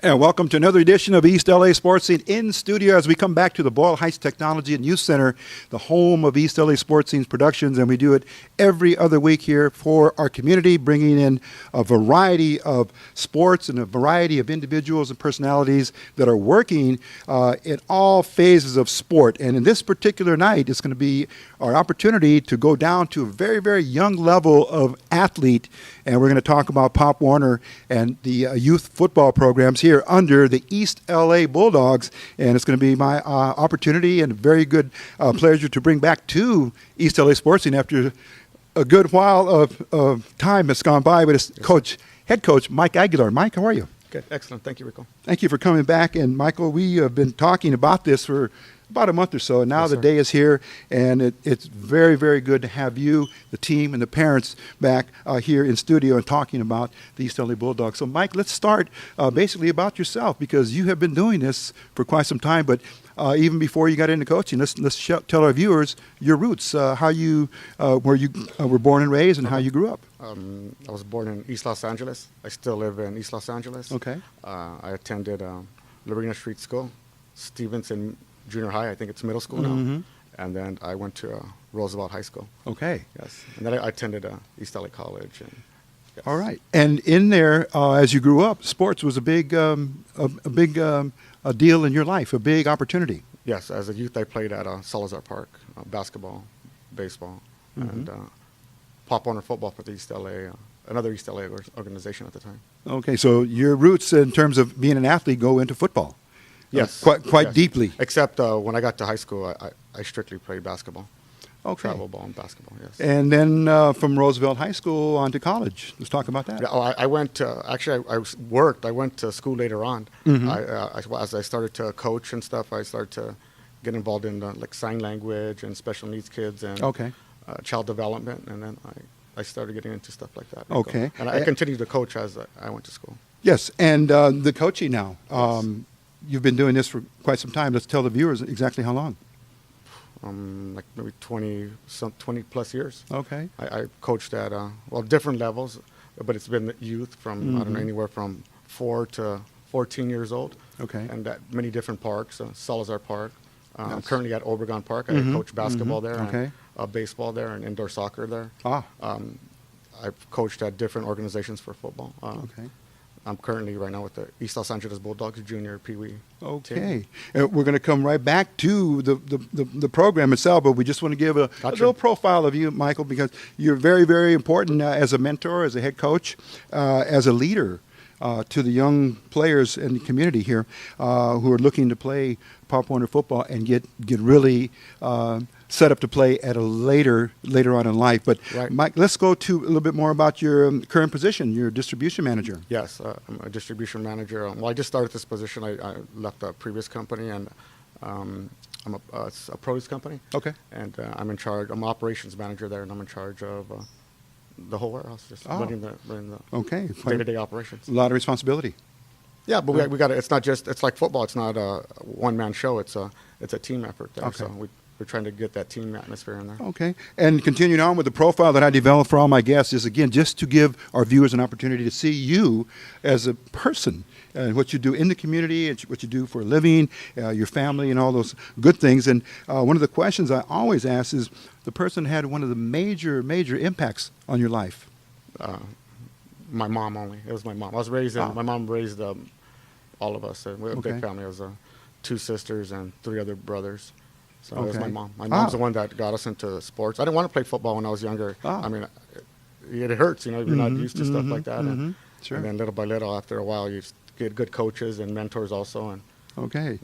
And welcome to another edition of East LA Sports Scene in studio as we come back to the Boyle Heights Technology and Youth Center, the home of East LA Sports Scenes Productions, and we do it every other week here for our community, bringing in a variety of sports and a variety of individuals and personalities that are working in all phases of sport. And in this particular night, it's going to be our opportunity to go down to a very, very young level of athlete, and we're going to talk about Pop Warner and the youth football programs here under the East LA Bulldogs, and it's going to be my opportunity and very good pleasure to bring back to East LA Sports Scene after a good while of time has gone by with his head coach, Mike Aguilar. Mike, how are you? Good, excellent. Thank you, Rico. Thank you for coming back. And Michael, we have been talking about this for about a month or so, and now the day is here, and it's very, very good to have you, the team, and the parents back here in studio and talking about the East LA Bulldogs. So, Mike, let's start basically about yourself, because you have been doing this for quite some time, but even before you got into coaching, let's tell our viewers your roots, how you where you were born and raised, and how you grew up. I was born in East Los Angeles. I still live in East Los Angeles. Okay. I attended Lorena Street School, Stevenson Junior High, I think it's middle school now, and then I went to Roosevelt High School. Okay. Yes, and then I attended East LA College. And yes. All right. And in there, as you grew up, sports was a big deal in your life, a big opportunity. Yes, as a youth, I played at Salazar Park, basketball, baseball, and Pop Warner football for the East LA, another East LA organization at the time. Okay, so your roots in terms of being an athlete go into football. Yes. Quite deeply. Except when I got to high school, I strictly played basketball. Okay. Travel ball and basketball, yes. And then from Roosevelt High School on to college. Let's talk about that. Yeah, I went to, actually, I worked. I went to school later on. As I started to coach and stuff, I started to get involved in like sign language and special needs kids and child development. And then I started getting into stuff like that. Okay. And I continued to coach as I went to school. Yes, and the coaching now. You've been doing this for quite some time. Let's tell the viewers exactly how long. Like maybe 20 plus years. Okay. I coached at different levels, but it's been youth from I don't know, anywhere from 4 to 14 years old. Okay. And at many different parks, Salazar Park. I'm currently at Obregon Park. I coach basketball there, and, baseball there, and indoor soccer there. I've coached at different organizations for football. Okay. I'm currently right now with the East Los Angeles Bulldogs Junior Pee Wee. Okay. We're going to come right back to the program itself, but we just want to give a little profile of you, Michael, because you're very, very important as a mentor, as a head coach, as a leader to the young players in the community here who are looking to play Pop Warner football and get really set up to play at a later on in life. But Mike, let's go to a little bit more about your current position. You're a distribution manager. Yes, I'm a distribution manager. Well, I just started this position. I left a previous company, and I'm a produce company. Okay. And I'm in charge. I'm operations manager there, and I'm in charge of the whole warehouse, just running the day-to-day operations. A lot of responsibility. Yeah, but we got it. It's not just. It's like football. It's not a one-man show. It's a team effort there. Okay. So we're trying to get that team atmosphere in there. Okay. And continuing on with the profile that I developed for all my guests is, again, just to give our viewers an opportunity to see you as a person and what you do in the community and what you do for a living, your family and all those good things. And one of the questions I always ask is, the person had one of the major impacts on your life. My mom only. It was my mom. I was raised my mom raised all of us. We have a big family. I was 2 sisters and 3 other brothers. So it was my mom. My mom's the one that got us into sports. I didn't want to play football when I was younger. I mean, it hurts, you know, you're not used to stuff like that. And then little by little, after a while, you get good coaches and mentors also. And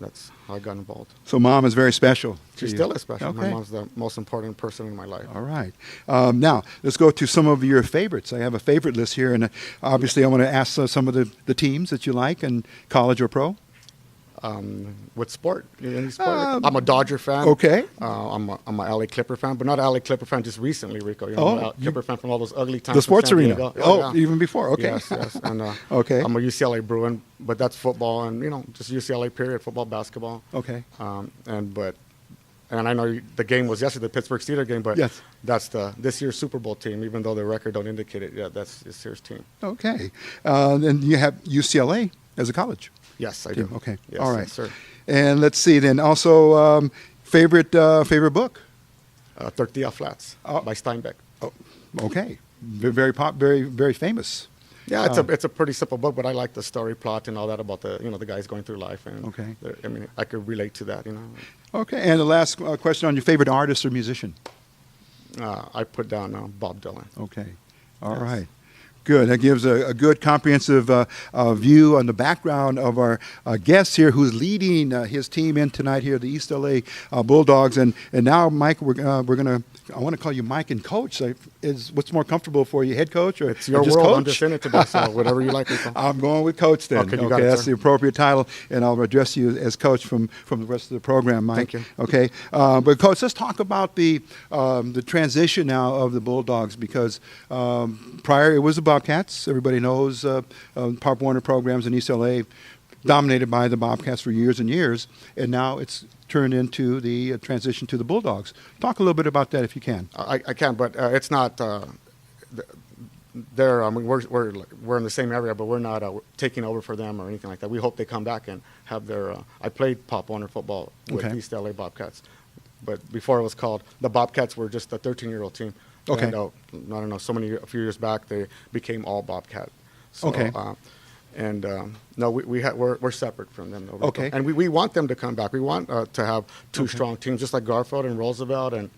that's how I got involved. So mom is very special. She still is special. Okay. My mom's the most important person in my life. All right. Now, let's go to some of your favorites. I have a favorite list here. And obviously, I want to ask some of the teams that you like in college or pro. With sport, any sport. I'm a Dodger fan. Okay. I'm a LA Clipper fan, but not LA Clipper fan just recently, Rico. You know, Clipper fan from all those ugly times. The sports arena. Even before. Okay. Yes. And okay. I'm a UCLA Bruin, but that's football, and just UCLA period, football, basketball. Okay. And I know the game was yesterday, the Pittsburgh Steelers game, but that's this year's Super Bowl team, even though the record don't indicate it. Yeah, that's this year's team. Okay. Then you have UCLA. as a college. Yes, I do. Okay. Yes, All right. yes, sir. And let's see then. Also, favorite book? Tortilla Flats by Steinbeck. Oh, okay. Very very famous. Yeah, it's a pretty simple book, but I like the story plot and all that about the guys going through life, and Okay. I mean, I could relate to that. Okay. And the last question on your favorite artist or musician? I put down Bob Dylan. Okay. All Yes. right. Good. That gives a good comprehensive view on the background of our guest here, who's leading his team in tonight here, the East LA Bulldogs. And now, Mike, I want to call you Mike and Coach. What's more comfortable for you, head coach or It's your or just world. Coach? I'm just in it today, so whatever you like. I'm going with Coach then. Okay, you got it, that's sir. the appropriate title, and I'll address you as Coach from the rest of the program, Mike. Thank you. Okay, but Coach, let's talk about the transition now of the Bulldogs, because prior it was the Bobcats. Everybody knows Pop Warner programs in East LA dominated by the Bobcats for years and years, and now it's turned into the transition to the Bulldogs. Talk a little bit about that if you can. I can, but it's not. I mean, we're in the same area, but we're not taking over for them or anything like that. We hope they come back and have their. I played Pop Warner football with Okay. East LA Bobcats, but before it was called the Bobcats were just a 13-year-old team. Okay. And, I don't know. A few years back, they became all Bobcat. So, Okay. No, we're separate from them. Though, Okay. And we want them to come back. We want to have two strong teams, just like Garfield and Roosevelt, and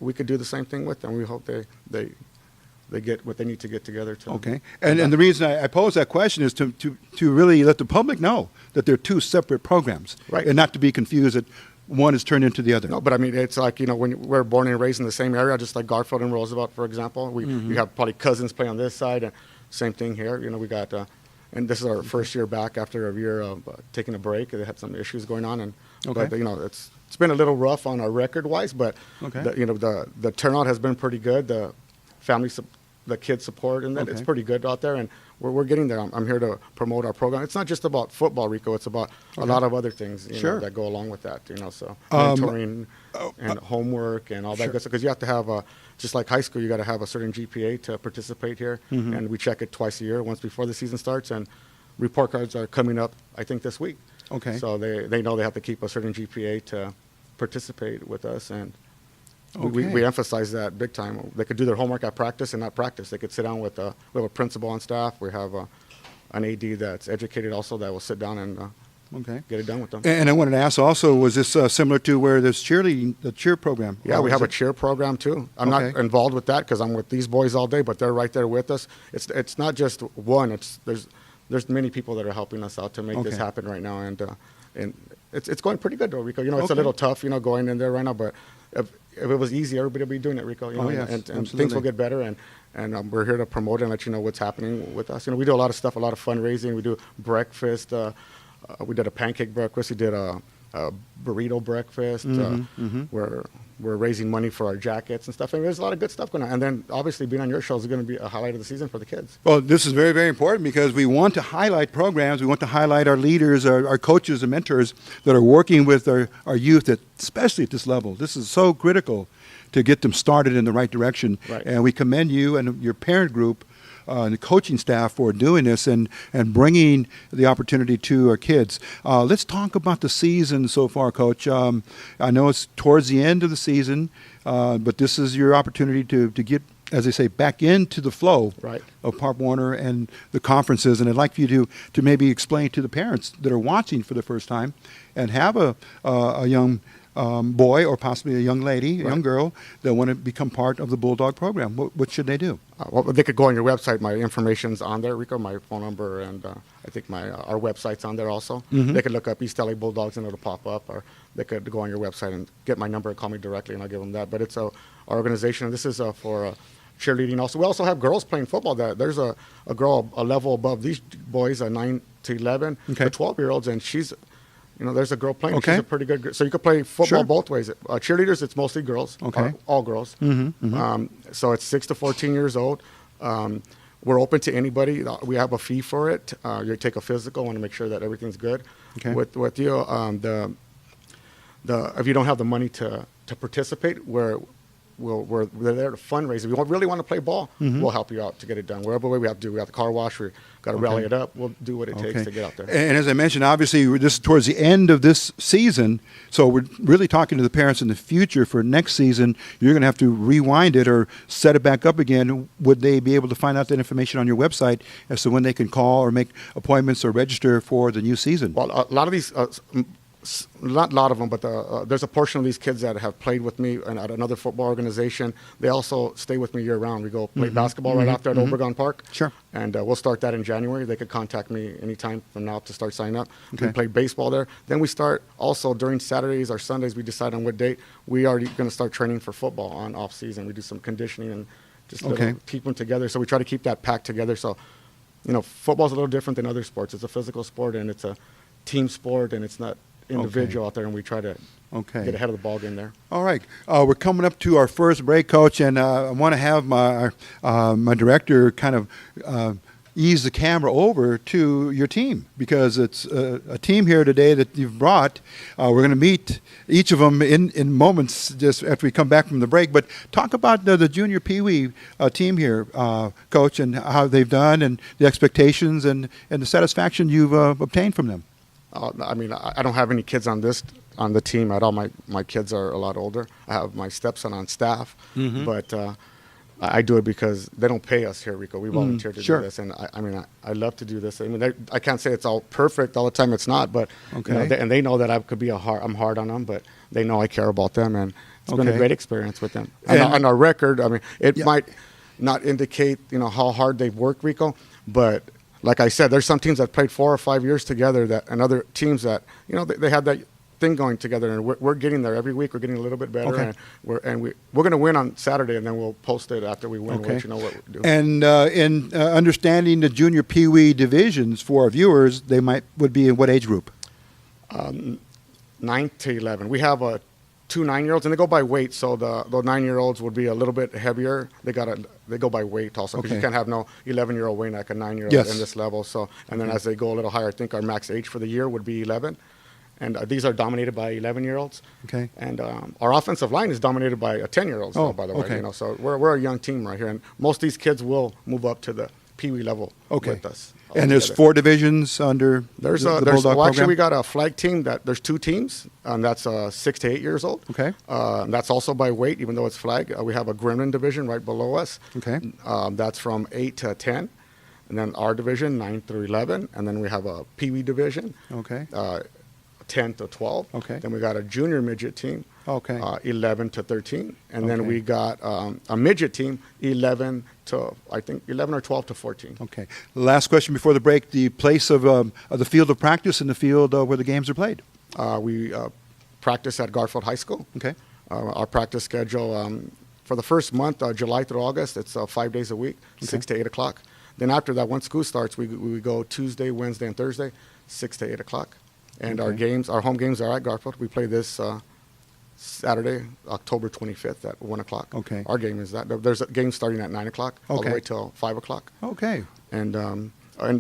we could do the same thing with them. We hope they get what they need to get together. Okay. And the reason I pose that question is to really let the public know that they're two separate programs. Right. And not to be confused that one is turned into the other. No, but I mean, it's like, when we're born and raised in the same area, just like Garfield and Roosevelt, for example. We have probably cousins play on this side, and same thing here. We got, and this is our first year back after a year of taking a break. They had some issues going on, and Okay. but, it's been a little rough on our record-wise, but Okay. the turnout has been pretty good. The family, the kid support, and that it's Okay. pretty good out there, and we're getting there. I'm here to promote our program. It's not just about football, Rico. It's about a lot of other things Sure. that go along with that. So mentoring and homework and all that Sure. good stuff. Because you have to have just like high school, you got to have a certain GPA to participate here, and we check it twice a year, once before the season starts, and report cards are coming up, I think, this week. Okay. So they know they have to keep a certain GPA to participate with us, and we Okay. emphasize that big time. They could do their homework at practice and not practice. They could sit down with we have a principal on staff. We have an AD that's educated also that will sit down and Okay. get it done with them. And I wanted to ask also, was this similar to where there's the cheer program? Yeah, Or we is have a it- cheer program too. I'm Okay. not involved with that because I'm with these boys all day, but they're right there with us. It's not just one. There's many people that are helping us out to make this Okay. happen right now, and it's going pretty good though, Rico. It's Okay. a little tough, going in there right now, but if it was easy, everybody would be doing it, Rico. Yes, and things absolutely. will get better, and we're here to promote and let you know what's happening with us. We do a lot of stuff, a lot of fundraising. We do breakfast. We did a pancake breakfast. We did a burrito breakfast. We're raising money for our jackets and stuff. And there's a lot of good stuff going on. And then obviously being on your show is going to be a highlight of the season for the kids. Well, this is very, very important because we want to highlight programs. We want to highlight our leaders, our coaches and mentors that are working with our youth, especially at this level. This is so critical to get them started in the right direction. Right. And we commend you and your parent group and the coaching staff for doing this and bringing the opportunity to our kids. Let's talk about the season so far, Coach. I know it's towards the end of the season, but this is your opportunity to get, as they say, back into the flow Right. of Pop Warner and the conferences. And I'd like for you to maybe explain to the parents that are watching for the first time and have a young boy or possibly a young lady, a young girl that want to become part of the Bulldog program. What should they do? Well, they could go on your website. My information's on there, Rico, my phone number, and I think our website's on there also. They could look up East LA Bulldogs and it'll pop up, or they could go on your website and get my number and call me directly, and I'll give them that. But it's our organization, and this is for cheerleading also. We also have girls playing football. There's a girl a level above these boys, 9 to 11, Okay. the 12-year-olds, and she's, there's a girl playing. Okay. She's a pretty good girl. So you could play football Sure. both ways. Cheerleaders, it's mostly girls. Okay. All girls. So it's 6 to 14 years old. We're open to anybody. We have a fee for it. You take a physical, want to make sure that everything's good Okay. with you. If you don't have the money to participate, we're there to fundraise. If you really want to play ball, we'll help you out to get it done. Wherever way we have to do. We got the car wash. We got to rally it up. We'll do what it takes to get out there. And as I mentioned, obviously, this is towards the end of this season, so we're really talking to the parents in the future for next season. You're going to have to rewind it or set it back up again. Would they be able to find out that information on your website as to when they can call or make appointments or register for the new season? Well, a lot of these, not a lot of them, but there's a portion of these kids that have played with me at another football organization. They also stay with me year round. We go play basketball right after at Obregon Park. Sure. And we'll start that in January. They could contact me anytime from now to start signing up. Okay. We play baseball there. Then we start also during Saturdays or Sundays. We decide on what date. We are going to start training for football on off season. We do some conditioning and just keep them together. So we try to keep that packed together. So, football's a little different than other sports. It's a physical sport and it's a team sport and it's not individual out there, and we try to get ahead of the ball game there. All right. We're coming up to our first break, Coach, and I want to have my director kind of ease the camera over to your team, because it's a team here today that you've brought. We're going to meet each of them in moments just after we come back from the break. But talk about the junior peewee team here, Coach, and how they've done and the expectations and the satisfaction you've obtained from them. I don't have any kids on the team at all. My kids are a lot older. I have my stepson on staff, but I do it because they don't pay us here, Rico. We volunteer to do this, and I love to do this. I can't say it's all perfect all the time. It's not, but and they know that I could be I'm hard on them, but they know I care about them, and it's been a great experience with them. And on our record, it might not indicate how hard they've worked, Rico, but like I said, there's some teams that played 4 or 5 years together and other teams that, they had that thing going together, and we're getting there every week. We're getting a little bit better, and we're going to win on Saturday, and then we'll post it after we win. We'll let you know what we're doing. And in understanding the junior peewee divisions for our viewers, would be in what age group? 9 to 11. We have 2 9-year-olds, and they go by weight. So the 9-year-olds would be a little bit heavier. They go by weight also, because you can't have no 11-year-old weighing like a 9-year-old in this level. So, and then as they go a little higher, I think our max age for the year would be 11. And these are dominated by 11-year-olds. Okay. And our offensive line is dominated by 10-year-olds, by the way. So we're a young team right here, and most of these kids will move up to the peewee level with us. And there's 4 divisions under the Bulldog program? Actually, we got a flag team there's 2 teams, and that's 6 to 8 years old. Okay. That's also by weight, even though it's flag. We have a Gremlin division right below us. Okay. That's from 8 to 10. And then our division, 9 through 11. And then we have a peewee division. Okay. 10 to 12. Okay. Then we got a junior midget team. Okay. 11 to 13. And then we got a midget team, 11 or 12 to 14. Okay. Last question before the break: the place of the field of practice and the field where the games are played. We practice at Garfield High School. Okay. Our practice schedule for the first month, July through August, it's 5 days a week, 6 to 8 o'clock. Then after that, once school starts, we go Tuesday, Wednesday, and Thursday, 6 to 8 o'clock. And our home games are at Garfield. We play this Saturday, October 25th at 1 o'clock. Okay. Our game is that. There's a game starting at 9 o'clock all the way till 5 o'clock. Okay. And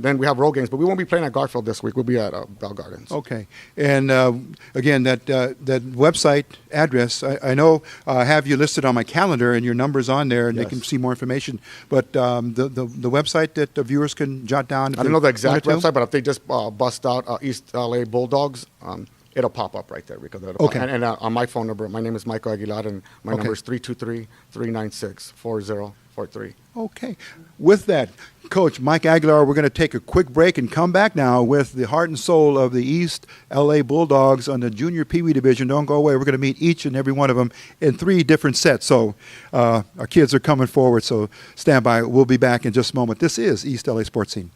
then we have road games, but we won't be playing at Garfield this week. We'll be at Bell Gardens. Okay. And again, that website address, I know I have you listed on my calendar, and your number's on there, and they can see more information. But the website that the viewers can jot down. I don't know the exact website, but if they just bust out East LA Bulldogs, it'll pop up right there, Rico. Okay. And on my phone number, my name is Michael Aguilar, and my number is 323-396-4043. Okay. With that, Coach Mike Aguilar, we're going to take a quick break and come back now with the heart and soul of the East LA Bulldogs on the junior peewee division. Don't go away. We're going to meet each and every one of them in 3 different sets. So our kids are coming forward, so stand by. We'll be back in just a moment. This is East LA Sports Scene.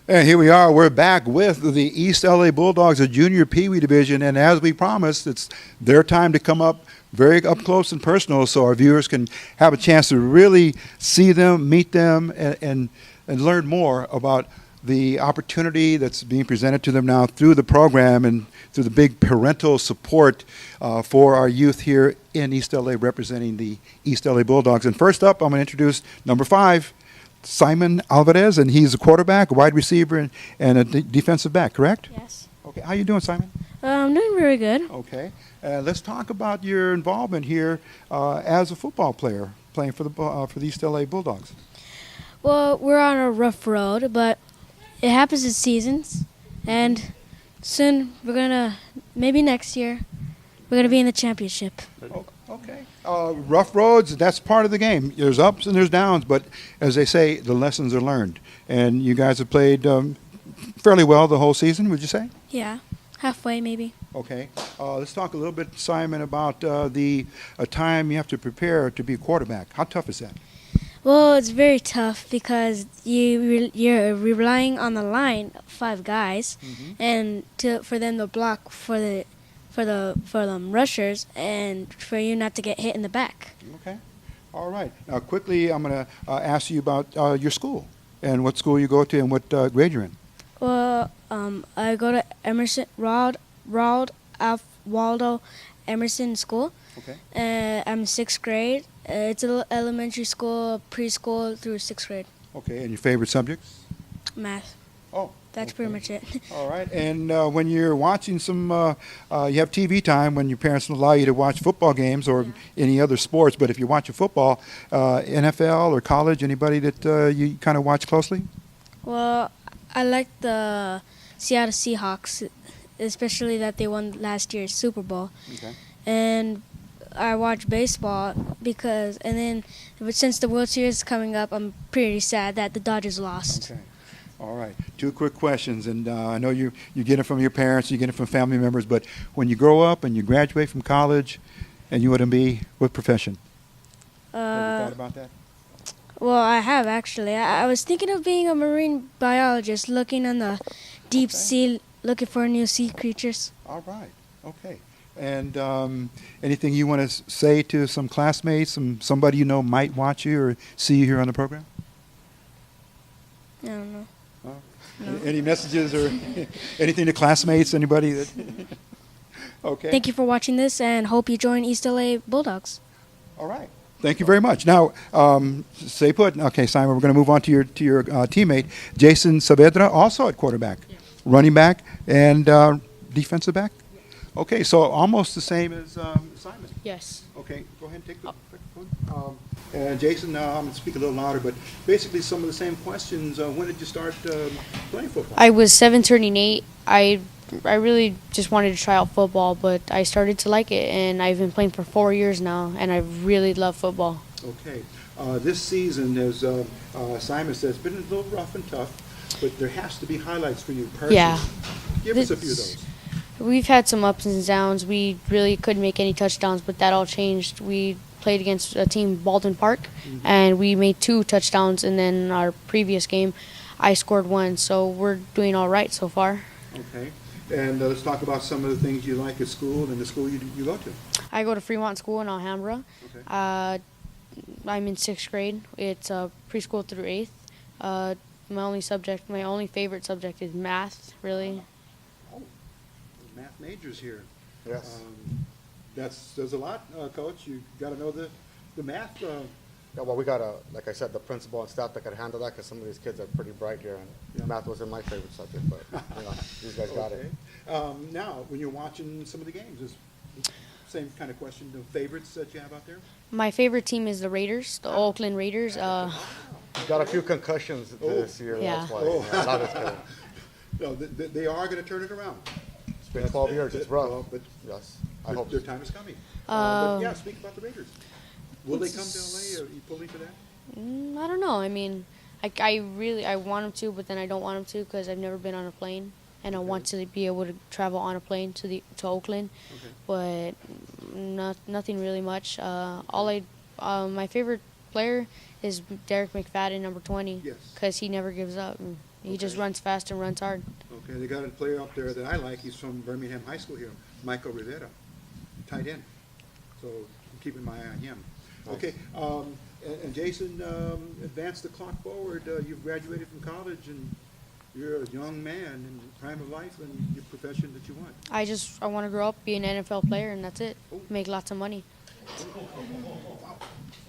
And here we are. We're back with the East LA Bulldogs, a junior peewee division. And as we promised, it's their time to come up very up close and personal, so our viewers can have a chance to really see them, meet them, and learn more about the opportunity that's being presented to them now through the program and through the big parental support for our youth here in East LA, representing the East LA Bulldogs. And first up, I'm going to introduce number 5, Simon Alvarez, and he's a quarterback, a wide receiver, and a defensive back, correct? Yes. Okay. How you doing, Simon? I'm doing very good. Okay. Let's talk about your involvement here as a football player, playing for the East LA Bulldogs. Well, we're on a rough road, but it happens in seasons, and soon maybe next year, we're gonna be in the championship. Okay. Rough roads, that's part of the game. There's ups and there's downs, but as they say, the lessons are learned. And you guys have played fairly well the whole season, would you say? Yeah, halfway maybe. Okay. Let's talk a little bit, Simon, about the time you have to prepare to be a quarterback. How tough is that? Well, it's very tough because you're relying on the line, 5 guys, and for them to block for the rushers and for you not to get hit in the back. Okay. All right. Now, quickly, I'm going to ask you about your school and what school you go to and what grade you're in. Well, I go to Emerson Rald F. Waldo Emerson School. Okay. I'm 6th grade. It's an elementary school, preschool through 6th grade. Okay. And your favorite subjects? Math. Oh. That's pretty much it. All right. And when you're watching you have TV time when your parents allow you to watch football games or any other sports, but if you're watching football, NFL or college, anybody that you kind of watch closely? Well, I like the Seattle Seahawks, especially that they won last year's Super Bowl. Okay. And I watch baseball but since the World Series is coming up, I'm pretty sad that the Dodgers lost. Okay. All right. 2 quick questions, and I know you get it from your parents, you get it from family members, but when you grow up and you graduate from college and you want to be, what profession? Have you thought about that? Well, I have actually. I was thinking of being a marine biologist, looking on the deep sea, looking for new sea creatures. All right. Okay. And anything you want to say to some classmates, somebody you know might watch you or see you here on the program? I don't know. No. Any messages or anything to classmates, anybody that? Okay. Thank you for watching this, and hope you join East LA Bulldogs. All right. Thank you very much. Now, stay put. Okay, Simon, we're going to move on to your teammate, Jason Saavedra, also at quarterback, running back, and defensive back. Okay, so almost the same as Simon. Yes. Okay, go ahead and take the microphone. And Jason, I'm going to speak a little louder, but basically some of the same questions. When did you start playing football? I was 7 turning 8. I really just wanted to try out football, but I started to like it, and I've been playing for 4 years now, and I really love football. Okay. This season, as Simon says, been a little rough and tough, but there has to be highlights for you personally. Yeah. Give us a few of those. We've had some ups and downs. We really couldn't make any touchdowns, but that all changed. We played against a team, Baldwin Park, and we made 2 touchdowns, and then our previous game, I scored 1, so we're doing all right so far. Okay. And let's talk about some of the things you like at school and the school you go to. I go to Fremont School in Alhambra. Okay. I'm in 6th grade. It's preschool through 8th. My only favorite subject is math, really. Oh, math majors here. Yes. There's a lot, Coach. You got to know the math. Yeah, well, we got like I said, the principal and staff that could handle that because some of these kids are pretty bright here, and math wasn't my favorite subject, but these guys got it. Now, when you're watching some of the games, is same kind of question, the favorites that you have out there? My favorite team is the Raiders, the Oakland Raiders. Got a few concussions this year, that's why. Oh. Yeah, not as good. No, they are going to turn it around. It's been 12 years, it's rough. Well, but Yes, I hope their time is coming. But yeah, speak about the Raiders. Will they come to LA? Are you pulling for that? I don't know. I mean, I want them to, but then I don't want them to because I've never been on a plane, and I want to be able to travel on a plane to Oakland, but nothing really much. My favorite player is Derek McFadden, number 20, because he never gives up. And he just runs fast and runs hard. Okay, they got a player up there that I like. He's from Birmingham High School here, Michael Rivera, tight end. So I'm keeping my eye on him. Nice. Okay, and Jason, advance the clock forward. You've graduated from college, and you're a young man in the prime of life and your profession that you want. I want to grow up, be an NFL player, and that's it. Make lots of money. Wow.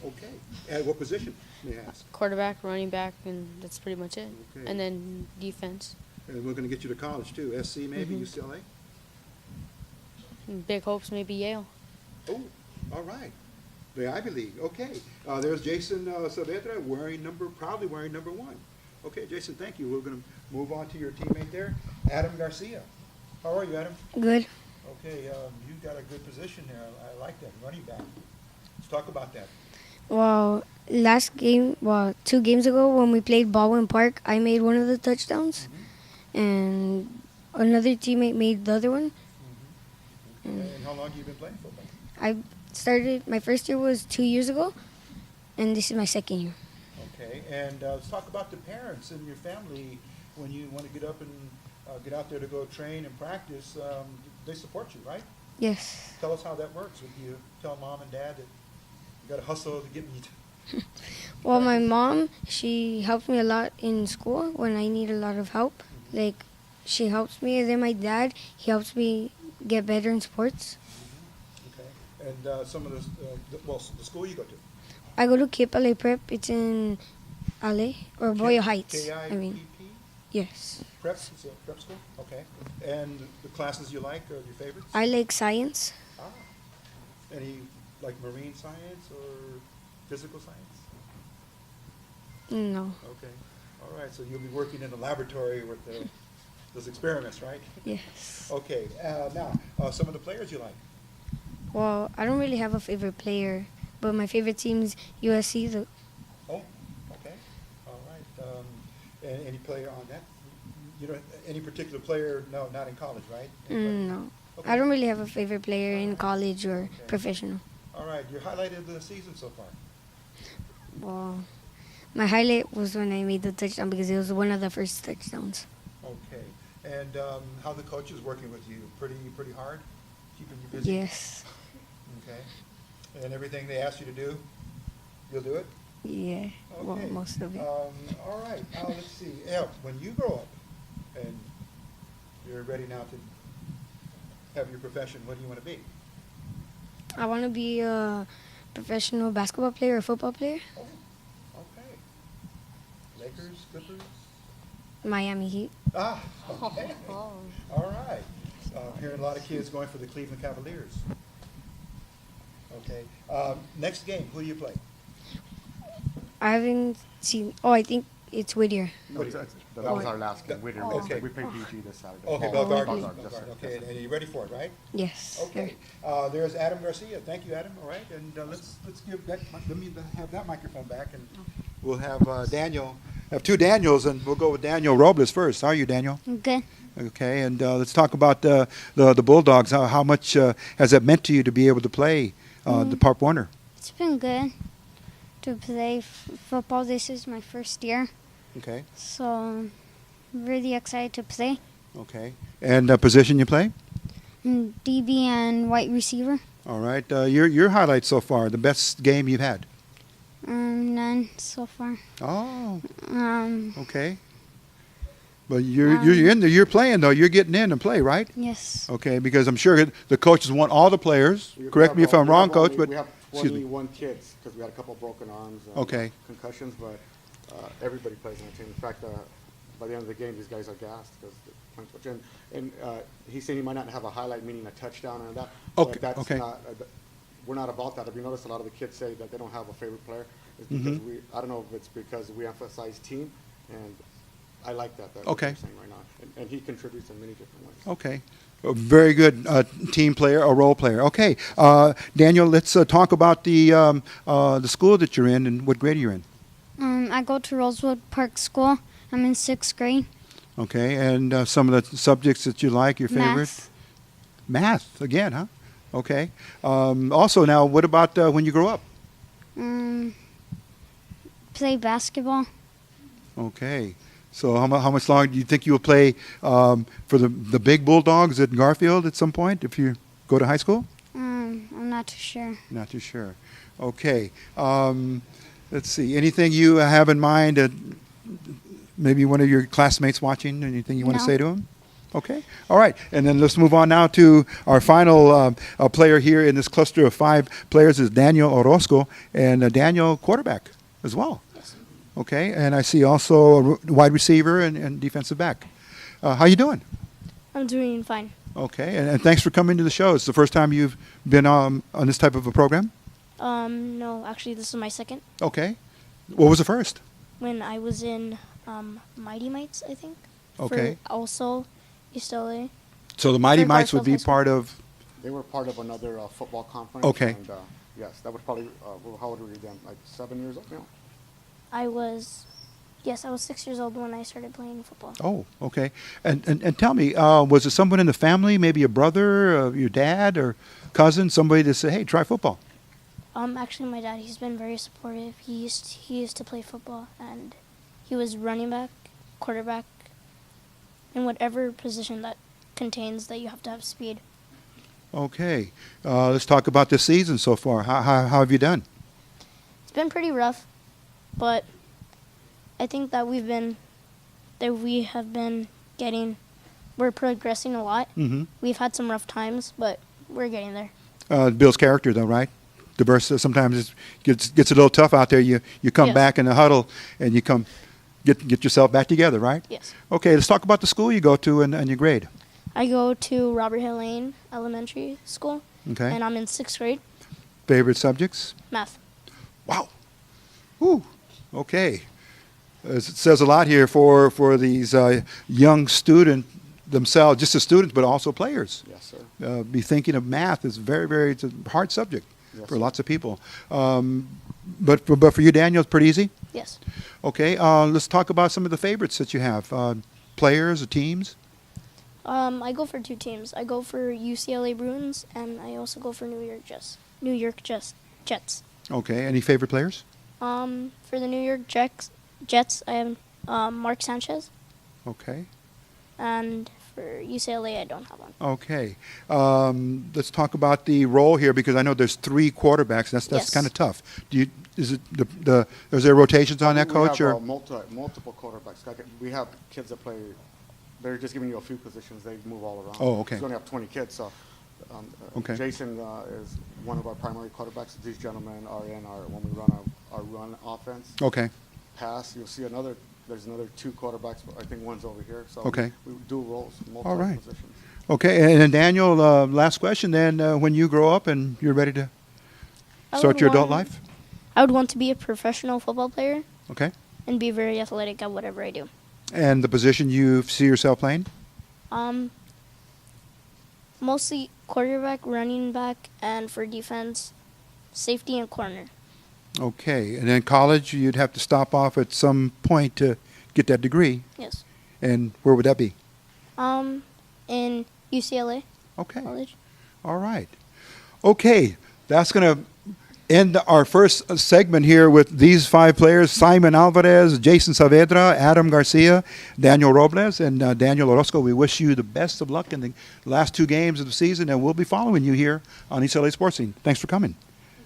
Okay. At what position, may I ask? Quarterback, running back, and that's pretty much it. Okay. And then defense. And we're going to get you to college, too. SC, maybe, UCLA? big hopes, maybe Yale. Oh, all right. The Ivy League. Okay. There's Jason Saavedra proudly wearing number 1. Okay, Jason, thank you. We're going to move on to your teammate there, Adam Garcia. How are you, Adam? Good. Okay, you've got a good position there. I like that, running back. Let's talk about that. Well, 2 games ago when we played Baldwin Park, I made one of the touchdowns, and another teammate made the other one. And how long have you been playing football? I started, my first year was 2 years ago, and this is my second year. Okay, and let's talk about the parents and your family when you want to get up and get out there to go train and practice. They support you, right? Yes. Tell us how that works. Would you tell mom and dad that you got to hustle to get me Well, my mom, she helps me a lot in school when I need a lot of help. Like, she helps me, and then my dad, he helps me get better in sports. Okay, and some of the school you go to? I go to Cape LA Prep. It's in LA, or Boyle Heights. I mean, KIPP? yes. Prep? It's a prep school? Okay. And the classes you like, or your favorites? I like science. Any, like marine science or physical science? No. Okay. All right, so you'll be working in the laboratory with those experiments, right? Yes. Okay, now, some of the players you like? Well, I don't really have a favorite player, but my favorite team's USC. Oh, okay. All right. And any player on that? You know, any particular player? No, not in college, right? No. Okay. I don't really have a favorite player in college or professional. All right, your highlight of the season so far? Well, my highlight was when I made the touchdown because it was one of the first touchdowns. Okay. And how the coach is working with you? Pretty hard? Keeping you busy? Yes. Okay. And everything they ask you to do, you'll do it? Yeah. Well, Okay. most of it. All right. Now let's see. Elle, when you grow up and you're ready now to have your profession, what do you want to be? I want to be a professional basketball player or football player. Oh, okay. Lakers, Clippers? Miami Heat. Ah, okay. All right. I'm hearing a lot of kids going for the Cleveland Cavaliers. Okay. Next game, who do you play? I haven't seen. Oh, I think it's Whittier. No, that was our last game. Whittier. Okay. We played PG this Saturday. Okay, Bulldogs. Bulldogs. Yes, sir. Okay, and you're ready for it, right? Yes. Okay. There's Adam Garcia. Thank you, Adam. All right, and let's give that. Let me have that microphone back, and we'll have Daniel. Have 2 Daniels, and we'll go with Daniel Robles first. How are you, Daniel? Good. Okay, and let's talk about the Bulldogs. How much has that meant to you to be able to play the Pop Warner? It's been good to play football. This is my first year, Okay. so I'm really excited to play. Okay. And position you play? DB and wide receiver. All right. Your highlights so far, the best game you've had? None so far. Oh, Um, okay. But you're in there. You're playing though. You're getting in and play, right? yes. Okay, because I'm sure the coaches want all the players. Correct me if I'm wrong, Coach, but we have excuse me. 21 kids because we had a couple broken arms, Okay. concussions, but everybody plays in the team. In fact, by the end of the game, these guys are gassed because they're playing so much. And he's saying he might not have a highlight, meaning a touchdown or that. Okay, But that's okay. not. We're not about that. If you notice, a lot of the kids say that they don't have a favorite player. It's because I don't know if it's because we emphasize team, and I like that. What Okay. you're saying right now, and he contributes in many different ways. Okay. A very good team player, a role player. Okay, Daniel, let's talk about the school that you're in and what grade you're in. I go to Rosewood Park School. I'm in 6th grade. Okay, and some of the subjects that you like, your favorite? Math again, huh? Okay. Also, now, what about when you grow up? Play basketball. Okay. So how much longer do you think you'll play for the big Bulldogs at Garfield at some point if you go to high school? I'm not too sure. Not too sure. Okay. Let's see. Anything you have in mind? Maybe one of your classmates watching? Anything you want to No. say to them? Okay. All right. And then let's move on now to our final player here in this cluster of 5 players is Daniel Orozco, and Daniel quarterback as well. Yes. Okay. And I see also a wide receiver and defensive back. How you doing? I'm doing fine. Okay, and thanks for coming to the show. It's the first time you've been on this type of a program? No, actually, this is my second. Okay. What was the first? When I was in Mighty Mites, I think. Okay. For also East LA. So the Mighty For Mites would Garfield be High School. part of... They were part of another football conference. Okay. And, yes, that would probably, how old were you then? Like 7 years old now? I was 6 years old when I started playing football. Oh, okay. And tell me, was it someone in the family, maybe a brother, your dad, or cousin, somebody that said, hey, try football? Actually, my dad, he's been very supportive. He used to play football, and he was running back, quarterback, in whatever position that contains that you have to have speed. Okay. Let's talk about this season so far. How have you done? It's been pretty rough, but I think that we have been we're progressing a lot. Mm-hmm. We've had some rough times, but we're getting there. Bill's character, though, right? Diverse. Sometimes it gets a little tough out there. You come Yes. back in the huddle, and you come get yourself back together, right? Yes. Okay. Let's talk about the school you go to and your grade. I go to Robert Hill Lane Elementary School, Okay. and I'm in 6th grade, Favorite subjects? math. Wow. Whew. Okay. It says a lot here for these young students themselves, just as students, but also players. Yes, sir. Be thinking of math is it's a hard subject Yes, for sir. lots of people. But for you, Daniel, it's pretty easy? Yes. Okay. Let's talk about some of the favorites that you have. Players or teams? I go for 2 teams. I go for UCLA Bruins, and I also go for New York Jets. Okay. Any favorite players? For the New York Jets, I have Mark Sanchez, Okay. and for UCLA, I don't have one. Okay. Let's talk about the role here because I know there's 3 quarterbacks. That's Yes. kind of tough. Is there rotations on that, coach? We Or have multiple quarterbacks. Like, we have kids that play. They're just giving you a few positions. They move all around. Oh, okay. We only have 20 kids, so Okay. Jason is one of our primary quarterbacks. These gentlemen are in when we run our run offense. Okay. Pass. You'll see there's another 2 quarterbacks, but I think one's over here. So Okay. we do roles, multiple All right. positions. Okay. And then Daniel, last question. Then, when you grow up and you're ready to I start would your adult want- life, I would want to be a professional football player okay. and be very athletic at whatever I do. And the position you see yourself playing? Mostly quarterback, running back, and for defense, safety and corner. Okay. And then college, you'd have to stop off at some point to get that degree. Yes. And where would that be? In UCLA Okay. College. All right. Okay. That's going to end our first segment here with these 5 players: Simon Alvarez, Jason Saavedra, Adam Garcia, Daniel Robles, and Daniel Orozco. We wish you the best of luck in the last 2 games of the season, and we'll be following you here on East LA Sports Scene. Thanks for coming.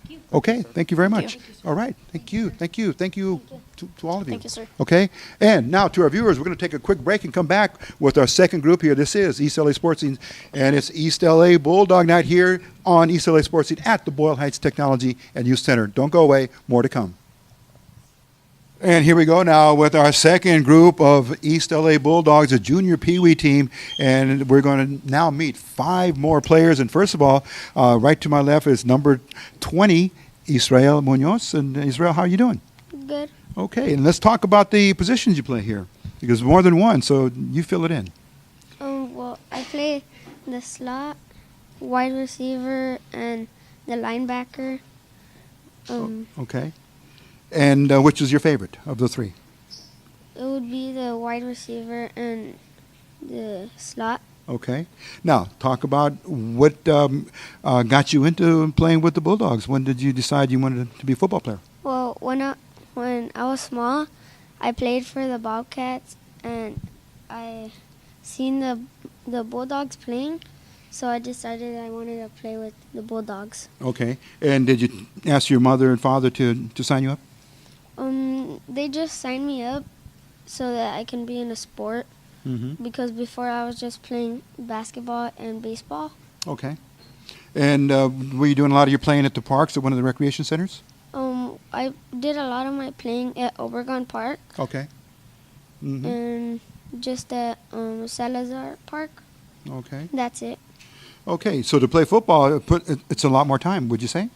Thank you. Okay. Thank you very much. Thank you. All right. Thank you. Thank you. Thank you to all of you. Thank you, sir. Okay. And now to our viewers, we're going to take a quick break and come back with our second group here. This is East LA Sports Scene, and it's East LA Bulldog Night here on East LA Sports Scene at the Boyle Heights Technology and Youth Center. Don't go away. More to come. And here we go now with our second group of East LA Bulldogs, a junior Pee Wee team. And we're going to now meet 5 more players. And first of all, right to my left is number 20, Israel Munoz. And Israel, how are you doing? Good. Okay, and let's talk about the positions you play here. Because more than one, so you fill it in. Well, I play the slot, wide receiver, and the linebacker. Okay. And which is your favorite of the 3? It would be the wide receiver and the slot. Okay. Now, talk about what got you into playing with the Bulldogs. When did you decide you wanted to be a football player? Well, when I was small, I played for the Bobcats, and I seen the Bulldogs playing, so I decided I wanted to play with the Bulldogs. Okay. And did you ask your mother and father to sign you up? They just signed me up so that I can be in a sport, Mm-hmm. because before I was just playing basketball and baseball. Okay. And were you doing a lot of your playing at the parks at one of the recreation centers? I did a lot of my playing at Obregon Park Okay. Mm-hmm. and just at Salazar Park. Okay. That's it. Okay, so to play football, it's a lot more time, would you say?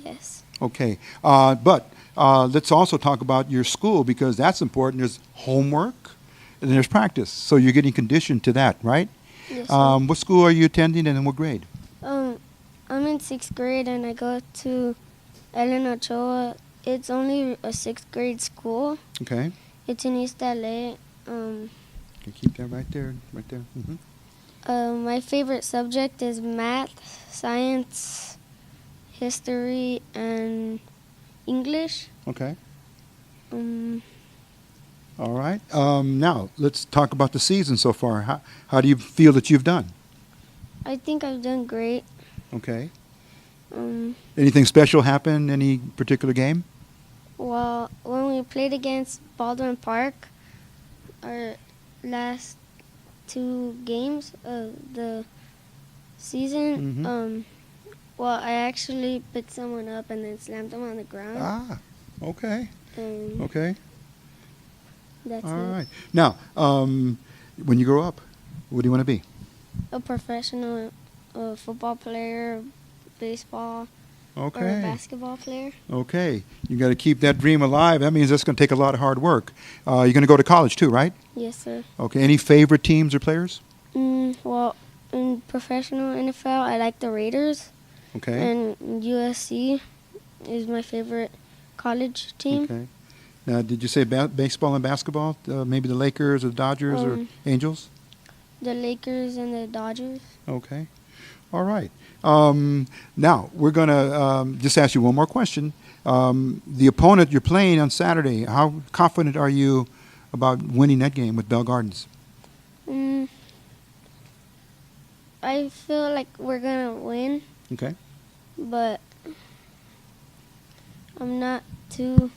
Yes. Okay, but let's also talk about your school because that's important. There's homework and there's practice, so you're getting conditioned to that, right? Yes, sir. What school are you attending and in what grade? I'm in 6th grade and I go to Ellen Ochoa. It's only a 6th grade school. Okay. It's in East LA. Okay, keep that right there, right there. My favorite subject is math, science, history, and English. Okay. Um, All right. Now, let's talk about the season so far. How do you feel that you've done? I think I've done great. Okay. Um, Anything special happen? Any particular game? Well, when we played against Baldwin Park, our last 2 games of the season, Mhm. well, I actually picked someone up and then slammed them on the ground. Ah, okay. And Okay. that's All it. right. Now, when you grow up, what do you want to be? A professional football player, baseball, or a Okay. basketball player. Okay. You got to keep that dream alive. That means that's going to take a lot of hard work. You're going to go to college too, right? Yes, sir. Okay. Any favorite teams or players? Well, in professional NFL, I like the Raiders, Okay. and USC is my favorite college team. Okay. Now, did you say baseball and basketball? Maybe the Lakers or the Dodgers or Angels? The Lakers and the Dodgers. Okay. All right. Now, we're going to just ask you one more question. The opponent you're playing on Saturday, how confident are you about winning that game with Bell Gardens? I feel like we're going to win, Okay. but I'm not too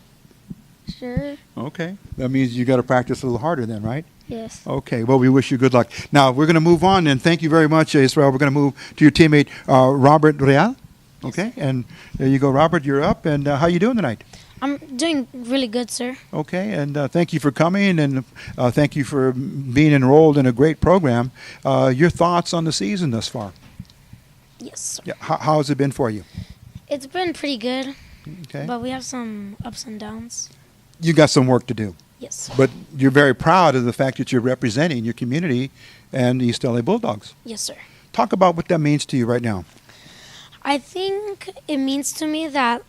sure. Okay. That means you got to practice a little harder then, right? Yes. Okay. Well, we wish you good luck. Now, we're going to move on, and thank you very much, Israel. We're going to move to your teammate, Robert Real. Okay. And there you go, Robert. You're up. And how you doing tonight? I'm doing really good, sir. Okay, and thank you for coming, and thank you for being enrolled in a great program. Your thoughts on the season thus far? Yes, sir. Yeah, how has it been for you? It's been pretty good, Okay, but we have some ups and downs. you got some work to do, Yes. but you're very proud of the fact that you're representing your community and the East LA Bulldogs. Yes, sir. Talk about what that means to you right now. I think it means to me that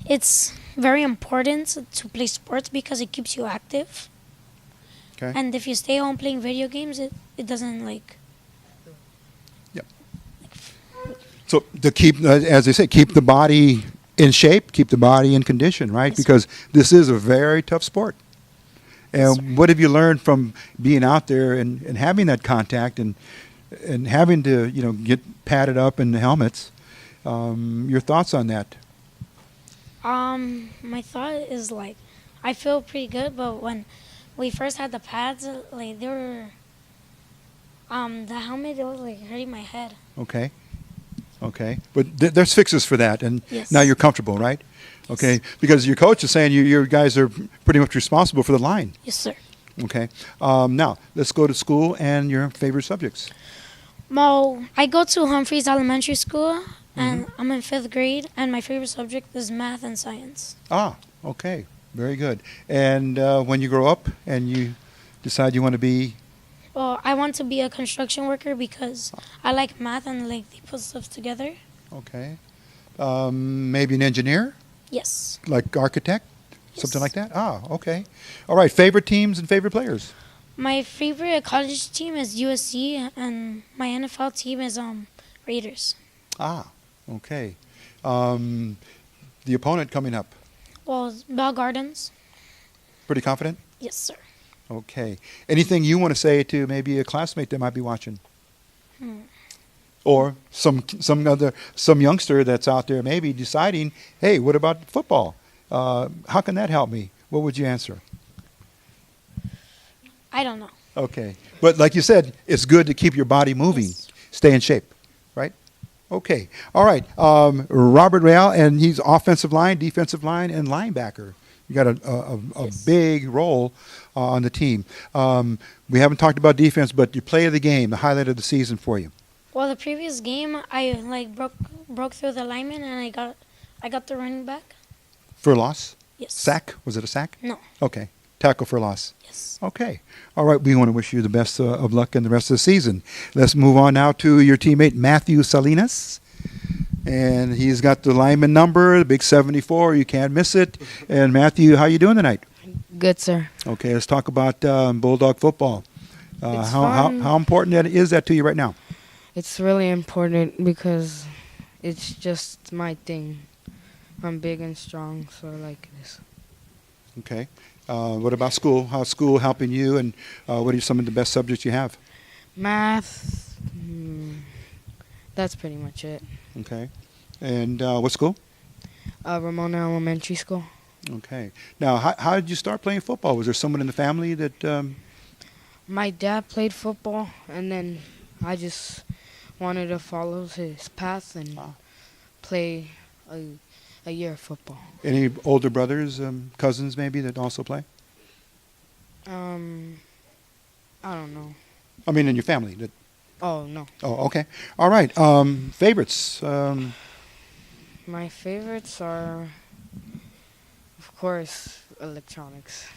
it's very important to play sports because it keeps you active. Okay. And if you stay home playing video games, it doesn't So to keep, as they say, keep the body in shape, keep the body in condition, right? Yes, sir. Because this is a very tough sport. Yes, And what have you learned from being out there and having that contact and having to, get padded up in the helmets? Your thoughts on that? My thought is I feel pretty good, but when we first had the pads, they were the helmet, it was hurting my head. Okay. Okay. But there's fixes for that, and Yes. now you're comfortable, right? Okay. Because your coach is saying you guys are pretty much responsible for the line. Yes, sir. Okay. Now let's go to school and your favorite subjects. Well, I go to Humphreys Elementary School, and I'm in 5th grade, and my favorite subject is math and science. Ah, okay. Very good. And when you grow up and you decide you want to be, Well, I want to be a construction worker because I like math and they put stuff together. okay, maybe an engineer, Yes. like architect, something Yes. like that? Ah, okay. All right, favorite teams and favorite players? My favorite college team is USC, and my NFL team is Raiders. Ah, okay. The opponent coming up, Well, Bell Gardens. pretty confident? Yes, sir. Okay. Anything you want to say to maybe a classmate that might be watching? Or some youngster that's out there maybe deciding, hey, what about football? How can that help me? What would you answer? I don't know. Okay. But like you said, it's good to keep your body moving, Yes. stay in shape, right? Okay. All right. Robert Real, and he's offensive line, defensive line, and linebacker. You got a big role on the team. We haven't talked about defense, but your play of the game, the highlight of the season for you. Well, the previous game, I broke through the lineman and I got the running back. For a loss? Yes. Sack? Was it a sack? No. Okay. Tackle for loss. Yes. Okay. All right. We want to wish you the best of luck in the rest of the season. Let's move on now to your teammate, Matthew Salinas. And he's got the lineman number, the big 74. You can't miss it. And Matthew, how you doing tonight? Good, sir. Okay. Let's talk about Bulldog football. It's How important is that to you right now? It's really important because it's just my thing. I'm big and strong, so I like this. Okay. What about school? How's school helping you, and what are some of the best subjects you have? Math, that's pretty much it. Okay. And what school? Ramona Elementary School. Okay. Now, how did you start playing football? Was there someone in the family that... My dad played football, and then I just wanted to follow his path and play a year of football. Any older brothers, cousins maybe, that also play? I don't know. I mean, in your family. That. Oh, no. Oh, okay. All right. Favorites? My favorites are, of course, electronics.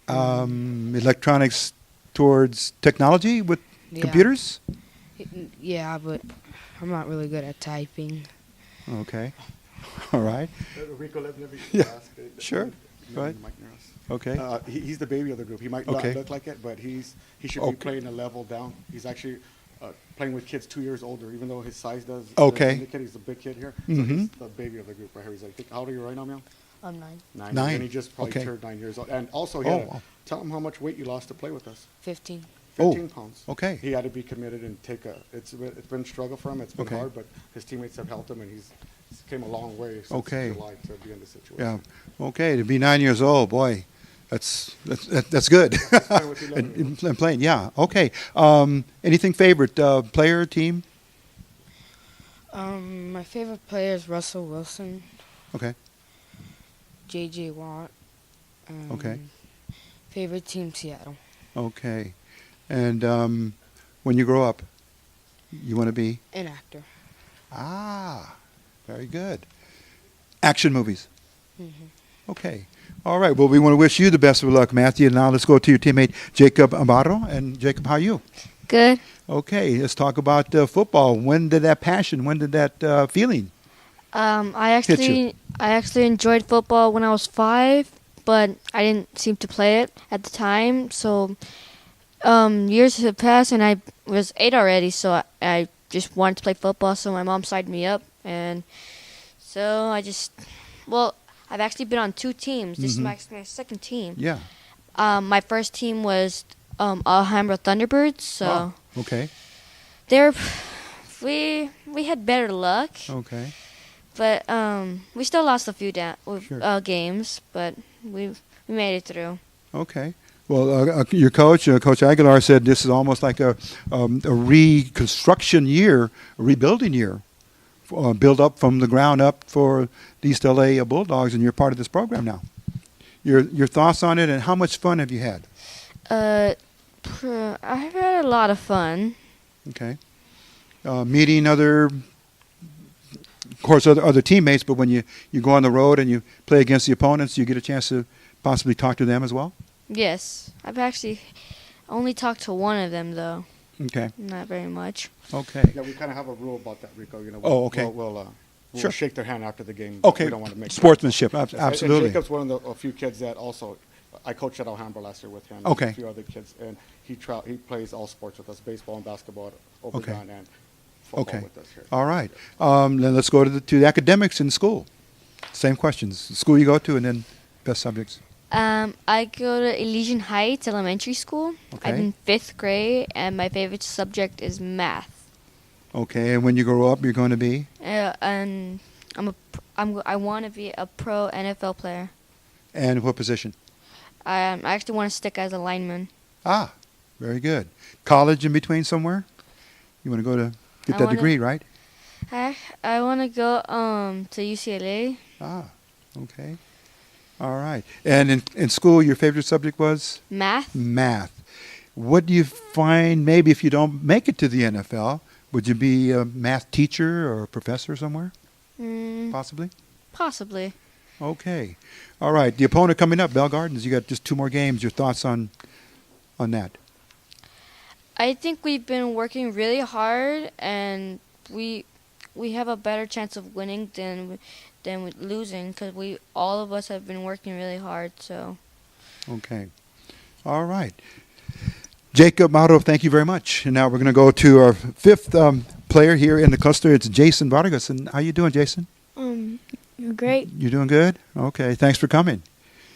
Electronics towards technology with computers? Yeah, but I'm not really good at typing. Okay. All right. Rico, let me Yeah. ask. Sure. Go ahead. Okay. He's the baby of the group. He might Okay. not look like it, but he should Okay. be playing a level down. He's actually playing with kids 2 years older, even though his size does. Okay. indicate he's the big kid here. So Mhm. he's the baby of the group right here. He's like, how old are you right now, Mel? I'm 9. 9. 9. And he just probably Okay. turned 9 years old. And also, wow. tell him how much weight you lost to play with us. 15. 15 pounds. Okay. He had to be committed and it's been a struggle for him. It's been Okay. hard, but his teammates have helped him, and he's came a long way since Okay. July to be in this situation. Yeah. Okay. To be 9 years old, boy, that's good. Playing with 11 and playing, yeah. Okay. Anything favorite player, team? My favorite player is Russell Wilson, Okay. J.J. Watt. Okay. Favorite team, Seattle. Okay. And when you grow up, you want to be? An actor. Ah, very good. Action movies. Mm-hmm. Okay. All right. Well, we want to wish you the best of luck, Matthew. Now let's go to your teammate, Jacob Amato. And Jacob, how are you? Good. Okay. Let's talk about football. When did that passion, when did that feeling? I Hit you. actually enjoyed football when I was 5, but I didn't seem to play it at the time. So years have passed, and I was 8 already. So I just wanted to play football. So my mom signed me up, and so I've actually been on 2 teams. This is my second team. Yeah. My first team was Alhambra Thunderbirds. So Okay. we had better luck. Okay. But we still lost a few Sure. games, but we made it through. Okay. Well, your coach, Coach Aguilar, said this is almost like a reconstruction year, a rebuilding year, build up from the ground up for the East LA Bulldogs, and you're part of this program now. Your thoughts on it, and how much fun have you had? I've had a lot of fun. Okay. Meeting other teammates, but when you go on the road and you play against the opponents, you get a chance to possibly talk to them as well? Yes, I've actually only talked to one of them, though. Okay. Not very much. Okay. Yeah, we kind of have a rule about that, Rico. Okay. We'll Sure. shake their hand after the game. but Okay. We don't want to make Sportsmanship, And absolutely. Jacob's one of a few kids that also, I coached at Alhambra last year with him. Okay. And a few other kids, and he plays all sports with us, baseball and basketball at Obregon and football Okay. with us here. All right. Then let's go to the academics in school. Same questions. The school you go to, and then best subjects. I go to Elysian Heights Elementary School. Okay. I'm in 5th grade, and my favorite subject is math. Okay. And when you grow up, you're going to be? And I want to be a pro NFL player. And what position? I actually want to stick as a lineman. Ah, very good. College in between somewhere? You want to go to get I that wanna- degree, right? I want to go to UCLA. Ah, okay. All right. And in school, your favorite subject was? Math. Math. What do you find, maybe if you don't make it to the NFL, would you be a math teacher or a professor somewhere? Possibly? Possibly. Okay. All right. The opponent coming up, Bell Gardens. You got just 2 more games. Your thoughts on that? I think we've been working really hard, and we have a better chance of winning than with losing, because all of us have been working really hard. So. Okay. All right. Jacob, Amato, thank you very much. And now we're going to go to our 5th player here in the cluster. It's Jason Vargas. And how you doing, Jason? Great. You doing good? Okay. Thanks for coming.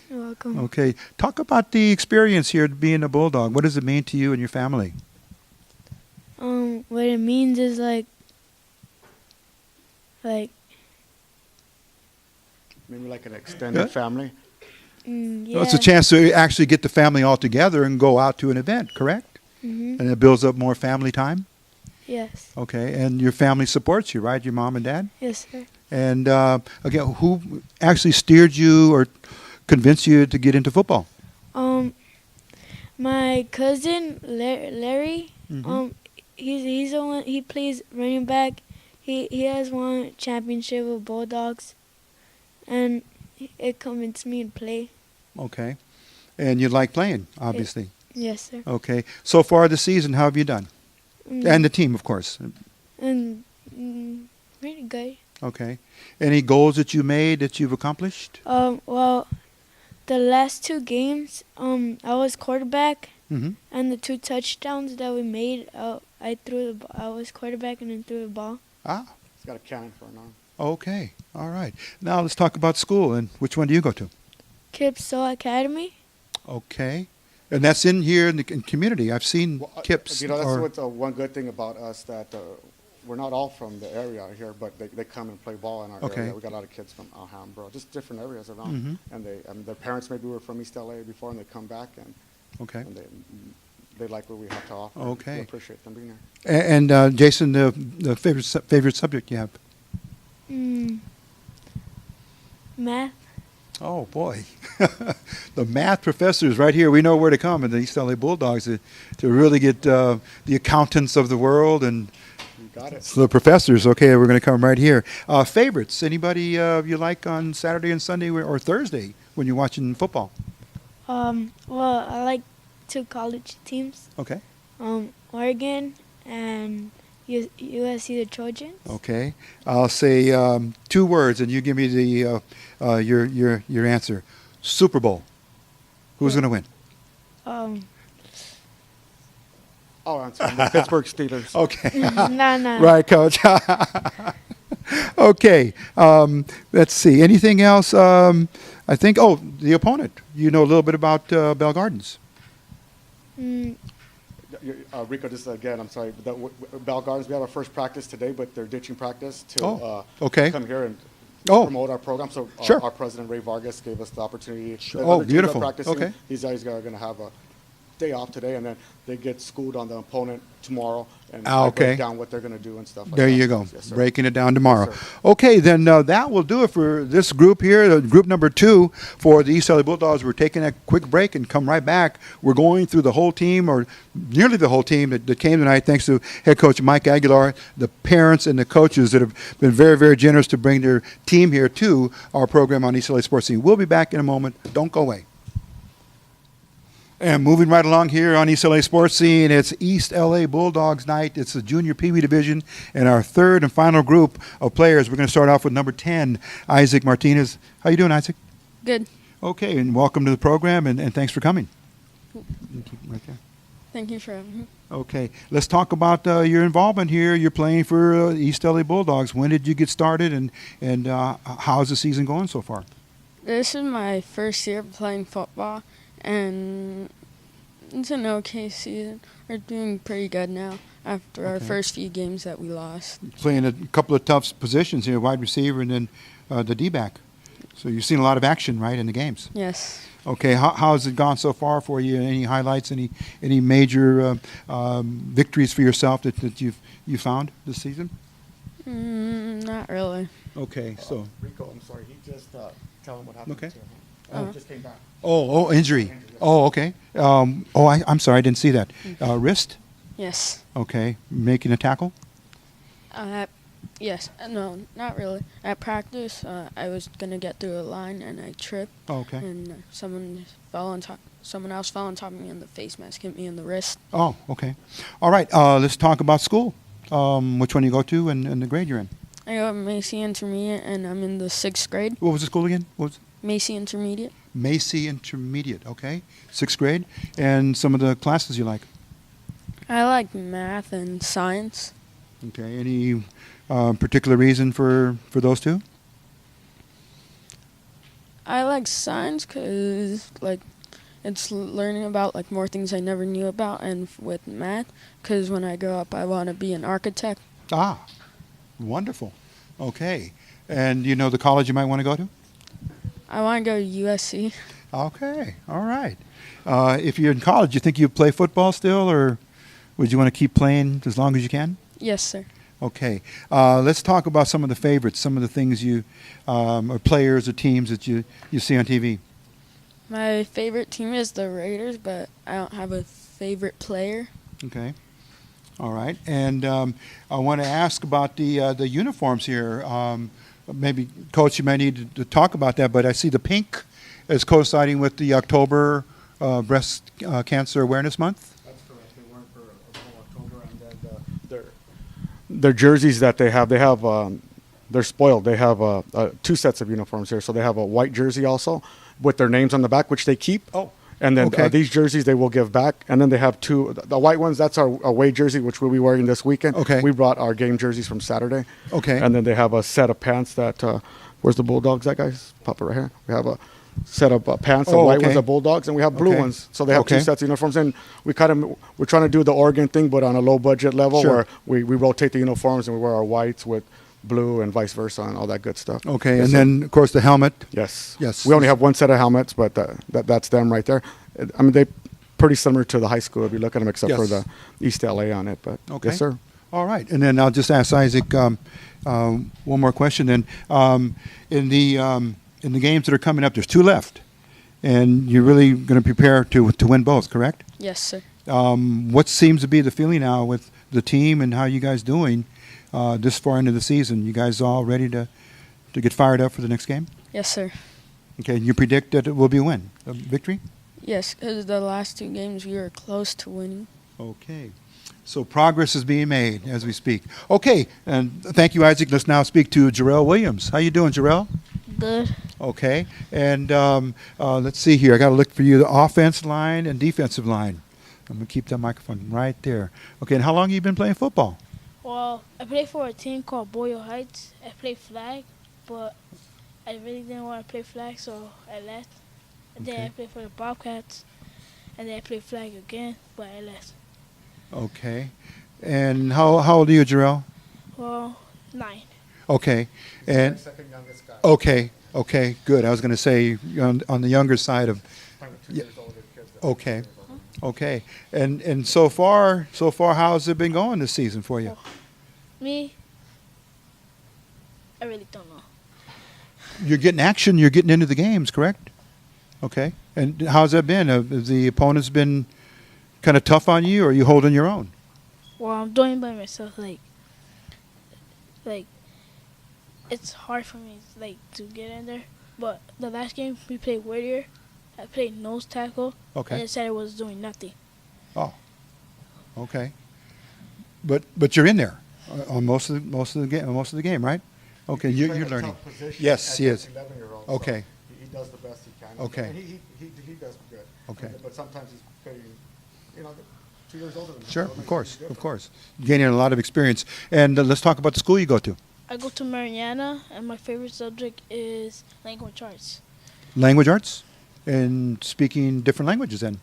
You're welcome. Okay. Talk about the experience here being a Bulldog. What does it mean to you and your family? What it means is like Maybe like an extended family. yeah. It's a chance to actually get the family all together and go out to an event, correct? Mm-hmm. And it builds up more family time? Yes. Okay. And your family supports you, right? Your mom and dad? Yes, sir. And again, who actually steered you or convinced you to get into football? My cousin Larry. Mhm. He's the one. He plays running back. He has won championship with Bulldogs, and it convinced me to play. Okay. And you like playing, obviously. Yes, sir. Okay. So far this season, how have you done? And the team, of course. And really good. Okay. Any goals that you made that you've accomplished? Well, the last 2 games, I was quarterback, Mm-hmm. and the 2 touchdowns that we made, I was quarterback and then threw the ball. Ah. He's got a cannon for an arm. Okay. All right. Now let's talk about school. And which one do you go to? Kipso Academy. Okay. And that's in here in the community. I've seen Kips. That's what's one good thing about us, that we're not all from the area here, but they come and play ball in our area. We got a lot of kids from Alhambra, just different areas around. Mm-hmm. And their parents maybe were from East LA before, and they come back and Okay. they like what we have to offer. Okay. We appreciate them being here. And Jason, the favorite subject you have? Math. Oh, boy. The math professors right here, we know where to come in the East LA Bulldogs to really get the accountants of the world and You got it. the professors. Okay, we're going to come right here. Favorites? Anybody you like on Saturday and Sunday or Thursday when you're watching football? Well, I like 2 college teams. Okay. Oregon and USC the Trojans. Okay. I'll say 2 words, and you give me the your answer. Super Bowl. Who's going to win? I'll answer. The Pittsburgh Steelers. Okay. No. Right, Coach. Okay. Let's see. Anything else? I think, the opponent. You know a little bit about Bell Gardens. Rico, just again, I'm sorry. Bell Gardens, we have our first practice today, but they're ditching practice to okay. come here and Oh. promote our program. So Sure. our president, Ray Vargas, gave us the opportunity. Sure. The Oh, other teams are beautiful. practicing. Okay. These guys are going to have a day off today, and then they get schooled on the opponent tomorrow, and I okay. break down what they're going to do and stuff like There that. you go. Yes, sir. Breaking it down tomorrow. Yes, sir. Okay, then that will do it for this group here, group number 2 for the East LA Bulldogs. We're taking a quick break and come right back. We're going through the whole team, or nearly the whole team that came tonight, thanks to head coach Mike Aguilar, the parents and the coaches that have been very, very generous to bring their team here to our program on East LA Sports Scene. We'll be back in a moment. Don't go away. And moving right along here on East LA Sports Scene, it's East LA Bulldogs night. It's the junior Pee Wee division, and our 3rd and final group of players. We're going to start off with number 10, Isaac Martinez. How you doing, Isaac? Good. Okay, and welcome to the program, and thanks for coming. You keep right there. Thank you for having me. Okay, let's talk about your involvement here. You're playing for East LA Bulldogs. When did you get started, and how's the season going so far? This is my first year playing football, and it's an okay season. We're doing pretty good now after our first few games that we lost. Playing a couple of tough positions here, wide receiver and then the D-back. So you've seen a lot of action, right, in the games? Yes. Okay, how has it gone so far for you? Any highlights, any major victories for yourself that you found this season? Not really. Okay, so Rico, I'm sorry. He just tell him what happened Okay. to him. Just came back. Oh, injury. Oh, okay. I'm sorry, I didn't see that. Wrist? Yes. Okay. Making a tackle? Yes. No, not really. At practice, I was gonna get through a line and I tripped. Oh, okay. And someone else fell on top of me and the face mask hit me in the wrist. Oh, okay. All right. Let's talk about school. Which one you go to and the grade you're in? I go to Macy Intermediate and I'm in the 6th grade. What was the school again? What was Macy Intermediate. Macy Intermediate. Okay. 6th grade. And some of the classes you like? I like math and science. Okay. Any particular reason for those two? I like science because it's learning about more things I never knew about, and with math because when I grow up I want to be an architect. Ah, wonderful. Okay. And you know the college you might want to go to? I want to go to USC. Okay. All right. If you're in college, you think you'd play football still, or would you want to keep playing as long as you can? Yes, sir. Okay. Let's talk about some of the favorites, some of the things you, or players or teams that you see on TV. My favorite team is the Raiders, but I don't have a favorite player. Okay. All right. And I want to ask about the uniforms here. Maybe, Coach, you might need to talk about that, but I see the pink is coinciding with the October Breast Cancer Awareness Month. That's correct. They weren't for October, and then their jerseys that they have they're spoiled. They have 2 sets of uniforms here. So they have a white jersey also with their names on the back, which they keep. Oh. And then Okay. these jerseys they will give back. And then they have 2, the white ones, that's our away jersey, which we'll be wearing this weekend. Okay. We brought our game jerseys from Saturday. Okay. And then they have a set of pants that, where's the Bulldogs, that guy's? Pop it right here. We have a set of pants, the white okay. ones are Bulldogs, and we have blue Okay. ones. So they have Okay. 2 sets of uniforms. And we're trying to do the Oregon thing, but on a low budget level Sure. where we rotate the uniforms and we wear our whites with blue and vice versa and all that good stuff. Okay. Yes, And sir. then, of course, the helmet. Yes. Yes. We only have 1 set of helmets, but that's them right there. I mean, they pretty similar to the high school if you look at them, except for Yes. the East LA on it. But Okay. yes, sir. All right. And then I'll just ask Isaac one more question then. In the games that are coming up, there's 2 left. And you're really going to prepare to win both, correct? Yes, sir. What seems to be the feeling now with the team and how you guys doing this far into the season? You guys all ready to get fired up for the next game? Yes, sir. Okay. You predict that it will be a win, a victory? Yes, because the last 2 games we were close to winning. Okay. So progress is being made as we speak. Okay. And thank you, Isaac. Let's now speak to Jerel Williams. How you doing, Jerel? Good. Okay. And let's see here. I got to look for you, the offense line and defensive line. I'm going to keep that microphone right there. Okay. And how long have you been playing football? Well, I played for a team called Boyle Heights. I played flag, but I really didn't want to play flag, so I left. And then I played for the Bobcats, and then I played flag again, but I left. Okay. And how old are you, Jerel? Well, 9. Okay. And second youngest guy. okay. Good. I was going to say on the younger side of. Kind of 2 Yeah. years older kids. Okay. Okay. And so far, how's it been going this season for you? Me, I really don't know. You're getting action. You're getting into the games, correct? Okay. And how's that been? Have the opponents been kind of tough on you, or are you holding your own? Well, I'm doing by myself. Like, it's hard for me, to get in there. But the last game we played Whittier, I played nose tackle, and Okay. it said I was doing nothing. Oh. Okay. But you're in there on most of the game, right? Okay. You're learning. Yes, he is. 11-year-old. Okay. He does the best he can. Okay. And he does good. Okay. But sometimes he's pretty, 2 years older than me. Sure. so it Of makes course. it Of different. course. Gaining a lot of experience. And let's talk about the school you go to. I go to Mariana, and my favorite subject is language arts. Language arts, and speaking different languages. Then,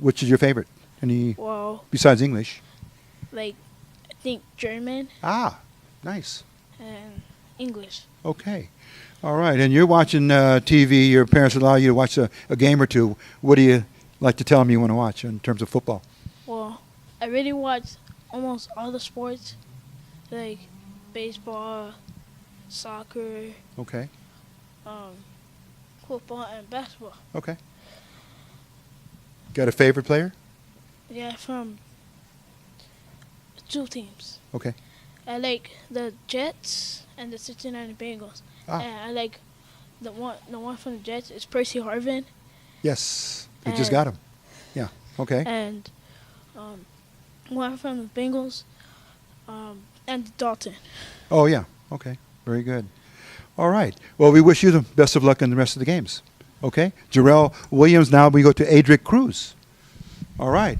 which is your favorite? Any Well, besides English? I think German Ah, nice. and English. Okay. All right. And you're watching TV. Your parents allow you to watch a game or two. What do you like to tell them you want to watch in terms of football? Well, I really watch almost all the sports, like baseball, soccer, Okay. football and basketball. Okay. Got a favorite player? Yeah, from 2 teams. Okay. I like the Jets and the 69 Bengals. Ah. And I like the one from the Jets is Percy Harvin. Yes. We just got him. Yeah. Okay. And one from the Bengals and Dalton. Oh, yeah. Okay. Very good. All right. Well, we wish you the best of luck in the rest of the games. Okay. Jerel Williams. Now we go to Adria Cruz. All right.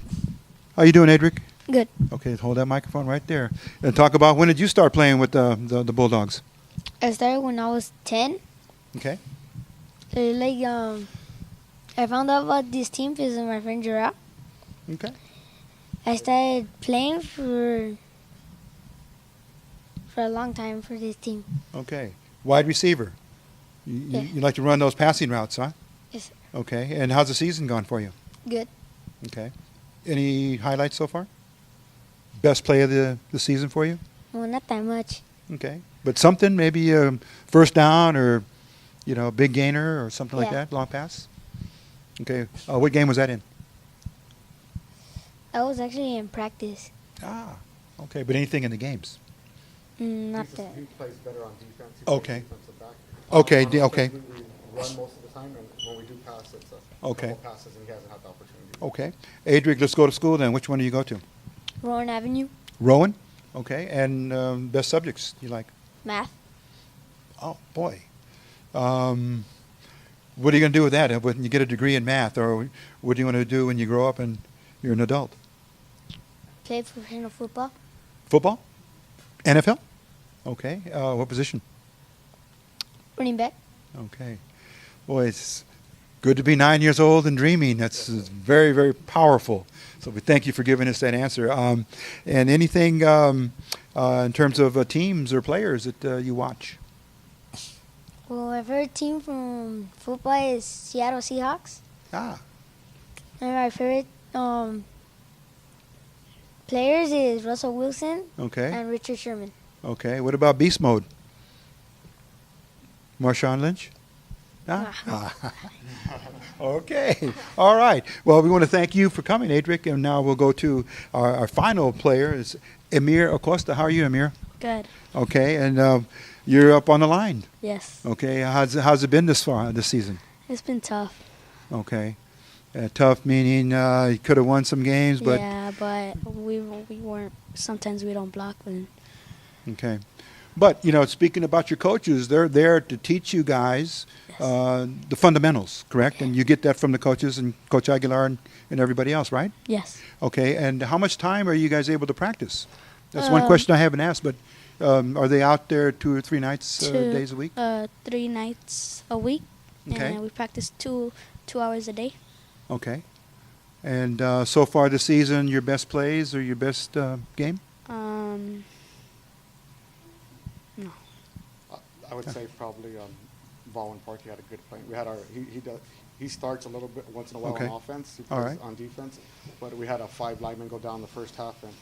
How you doing, Adric? Good. Okay, hold that microphone right there. And talk about when did you start playing with the Bulldogs? I started when I was 10. Okay. I found out about this team because of my friend Jerel. Okay. I started playing for a long time for this team. Okay. Wide receiver. Yeah. You like to run those passing routes, huh? Yes, sir. Okay. And how's the season gone for you? Good. Okay. Any highlights so far? Best play of the season for you? Well, not that much. Okay. But something, maybe first down or, big gainer or something like Yeah. that, long pass? Okay. What game was that in? I was actually in practice. Ah, okay. But anything in the games? Not that. He plays better on defense. He Okay. plays defensive back. Okay, On offense, okay. We run most of the time, and when we do pass, it's a Okay. couple passes, and he hasn't had the opportunity. Okay. Adric, let's go to school then. Which one do you go to? Rowan Avenue. Rowan? Okay. And best subjects you like? Math. Oh, boy. What are you going to do with that when you get a degree in math? Or what do you want to do when you grow up and you're an adult? Play professional football. Football? NFL? Okay. What position? Running back. Okay. Boy, it's good to be 9 years old and dreaming. That's very, very powerful. So we thank you for giving us that answer. And anything in terms of teams or players that you watch? Well, my favorite team from football is Seattle Seahawks. Ah, And my favorite players is Russell Wilson okay. and Richard Sherman. Okay. What about beast mode? Marshawn Lynch? Ah. Okay. All right. Well, we want to thank you for coming, Adric. And now we'll go to our final player, is Amir Acosta. How are you, Amir? Good. Okay. And you're up on the line. Yes. Okay. How's it been this season? It's been tough. Okay. Tough meaning you could have won some games, but yeah, but we weren't. Sometimes we don't block them. okay. But speaking about your coaches, they're there to teach you guys the fundamentals, correct? And you get that from the coaches and Coach Aguilar and everybody else, right? Yes. Okay. And how much time are you guys able to practice? That's one question I haven't asked. But are they out there 2 or 3 nights, days a week? 3 nights a week. Okay. And we practice 2 hours a day. Okay. And so far this season, your best plays or your best game? No. I would say probably Baldwin Park. He had a good play. We had he starts a little bit once in a while Okay. on offense. He All plays right. on defense, but we had 5 linemen go down the first half, and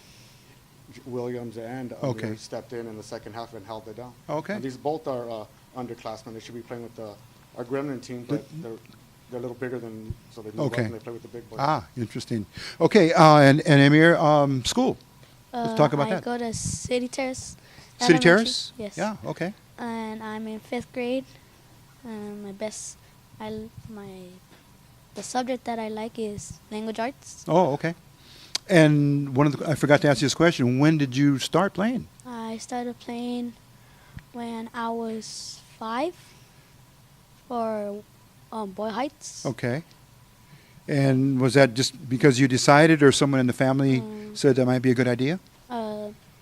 Williams and Okay. stepped in the second half and held it down. Okay. And these both are underclassmen. They should be playing with our Gremlin team, but they're a little bigger than, so they move Okay. up and they play with the big boys. Ah, interesting. Okay. And Amir, school. Let's talk about I that. go to City Terrace. City Elementary. Terrace? Yes. Yeah. Okay. And I'm in 5th grade. The subject that I like is language arts. Oh, okay. And I forgot to ask you this question. When did you start playing? I started playing when I was 5 for Boy Heights. Okay. And was that just because you decided, or someone in the family said that might be a good idea?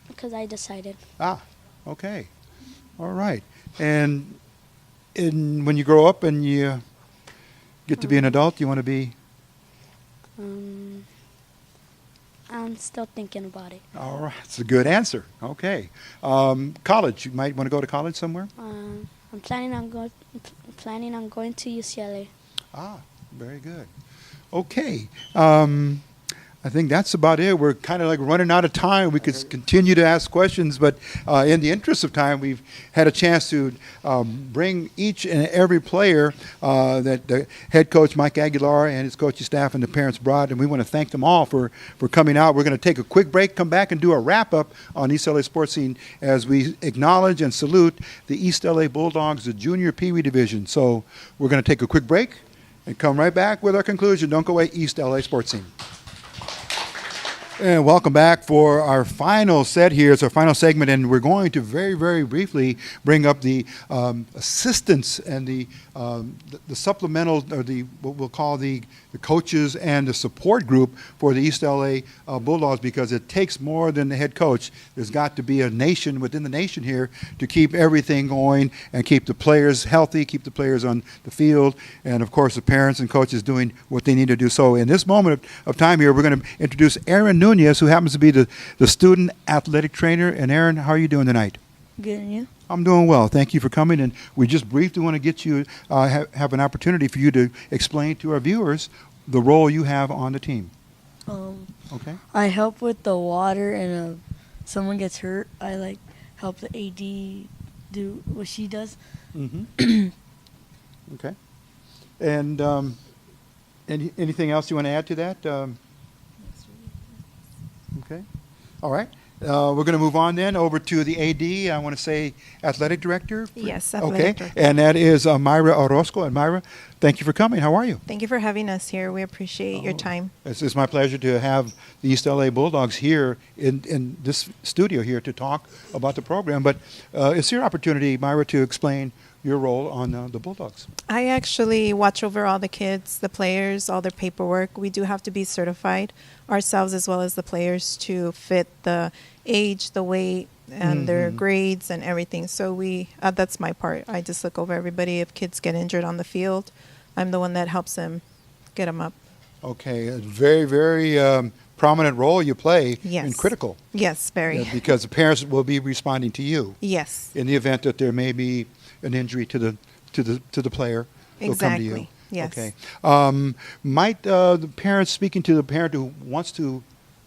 Because I decided. Ah, okay. All right. And when you grow up and you get to be an adult, you want to be? I'm still thinking about it. All right. It's a good answer. Okay. College. You might want to go to college somewhere? I'm planning on going to UCLA. Ah, very good. Okay. I think that's about it. We're kind of like running out of time. We could continue to ask questions, but in the interest of time, we've had a chance to bring each and every player that the head coach, Mike Aguilar, and his coaching staff and the parents brought, and we want to thank them all for coming out. We're going to take a quick break, come back, and do a wrap-up on East LA Sports Scene as we acknowledge and salute the East LA Bulldogs, the Junior Pee Wee Division. So we're going to take a quick break and come right back with our conclusion. Don't go away, East LA Sports Scene. And welcome back for our final set here. It's our final segment, and we're going to very, very briefly bring up the assistants and the supplemental, or what we'll call the coaches and the support group for the East LA Bulldogs, because it takes more than the head coach. There's got to be a nation within the nation here to keep everything going and keep the players healthy, keep the players on the field, and of course the parents and coaches doing what they need to do. So in this moment of time here, we're going to introduce Aaron Nunez, who happens to be the student athletic trainer. And Aaron, how are you doing tonight? Good, and you? I'm doing well. Thank you for coming. And we just briefly want to get you, have an opportunity for you to explain to our viewers the role you have on the team. Okay. I help with the water, and if someone gets hurt, I help the AD do what she does. Mm-hmm. Okay. And anything else you want to add to that? Okay. All right. We're going to move on then over to the AD. I want to say athletic director. Yes, athletic director. And that is Myra Orozco. And Myra, thank you for coming. How are you? Thank you for having us here. We appreciate your time. It's my pleasure to have the East LA Bulldogs here in this studio here to talk about the program. But it's your opportunity, Myra, to explain your role on the Bulldogs. I actually watch over all the kids, the players, all their paperwork. We do have to be certified ourselves as well as the players to fit the age, the weight, and their grades and everything. So that's my part. I just look over everybody. If kids get injured on the field, I'm the one that helps them get them up. Okay, a very, very prominent role you play. Yes. And critical. Yes, very. Yeah, because the parents will be responding to you. Yes. In the event that there may be an injury to the player. They'll come to you. Exactly. Yes. Okay. Might the parents, speaking to the parent who wants to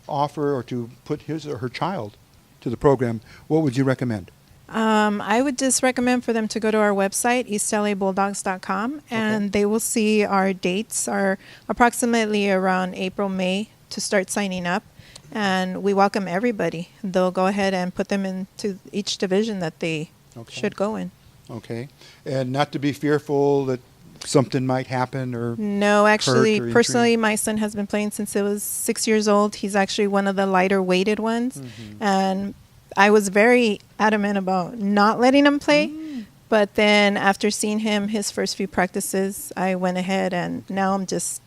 offer or to put his or her child to the program, what would you recommend? I would just recommend for them to go to our website, eastlabulldogs.com, and they will see our dates are approximately around April, May to start signing up. And we welcome everybody. They'll go ahead and put them into each division that they should go in. Okay. And not to be fearful that something might happen or no, actually, hurt or personally, injury. my son has been playing since he was 6 years old. He's actually one of the lighter weighted ones. And I was very adamant about not letting him play. But then after seeing him his first few practices, I went ahead, and now I'm just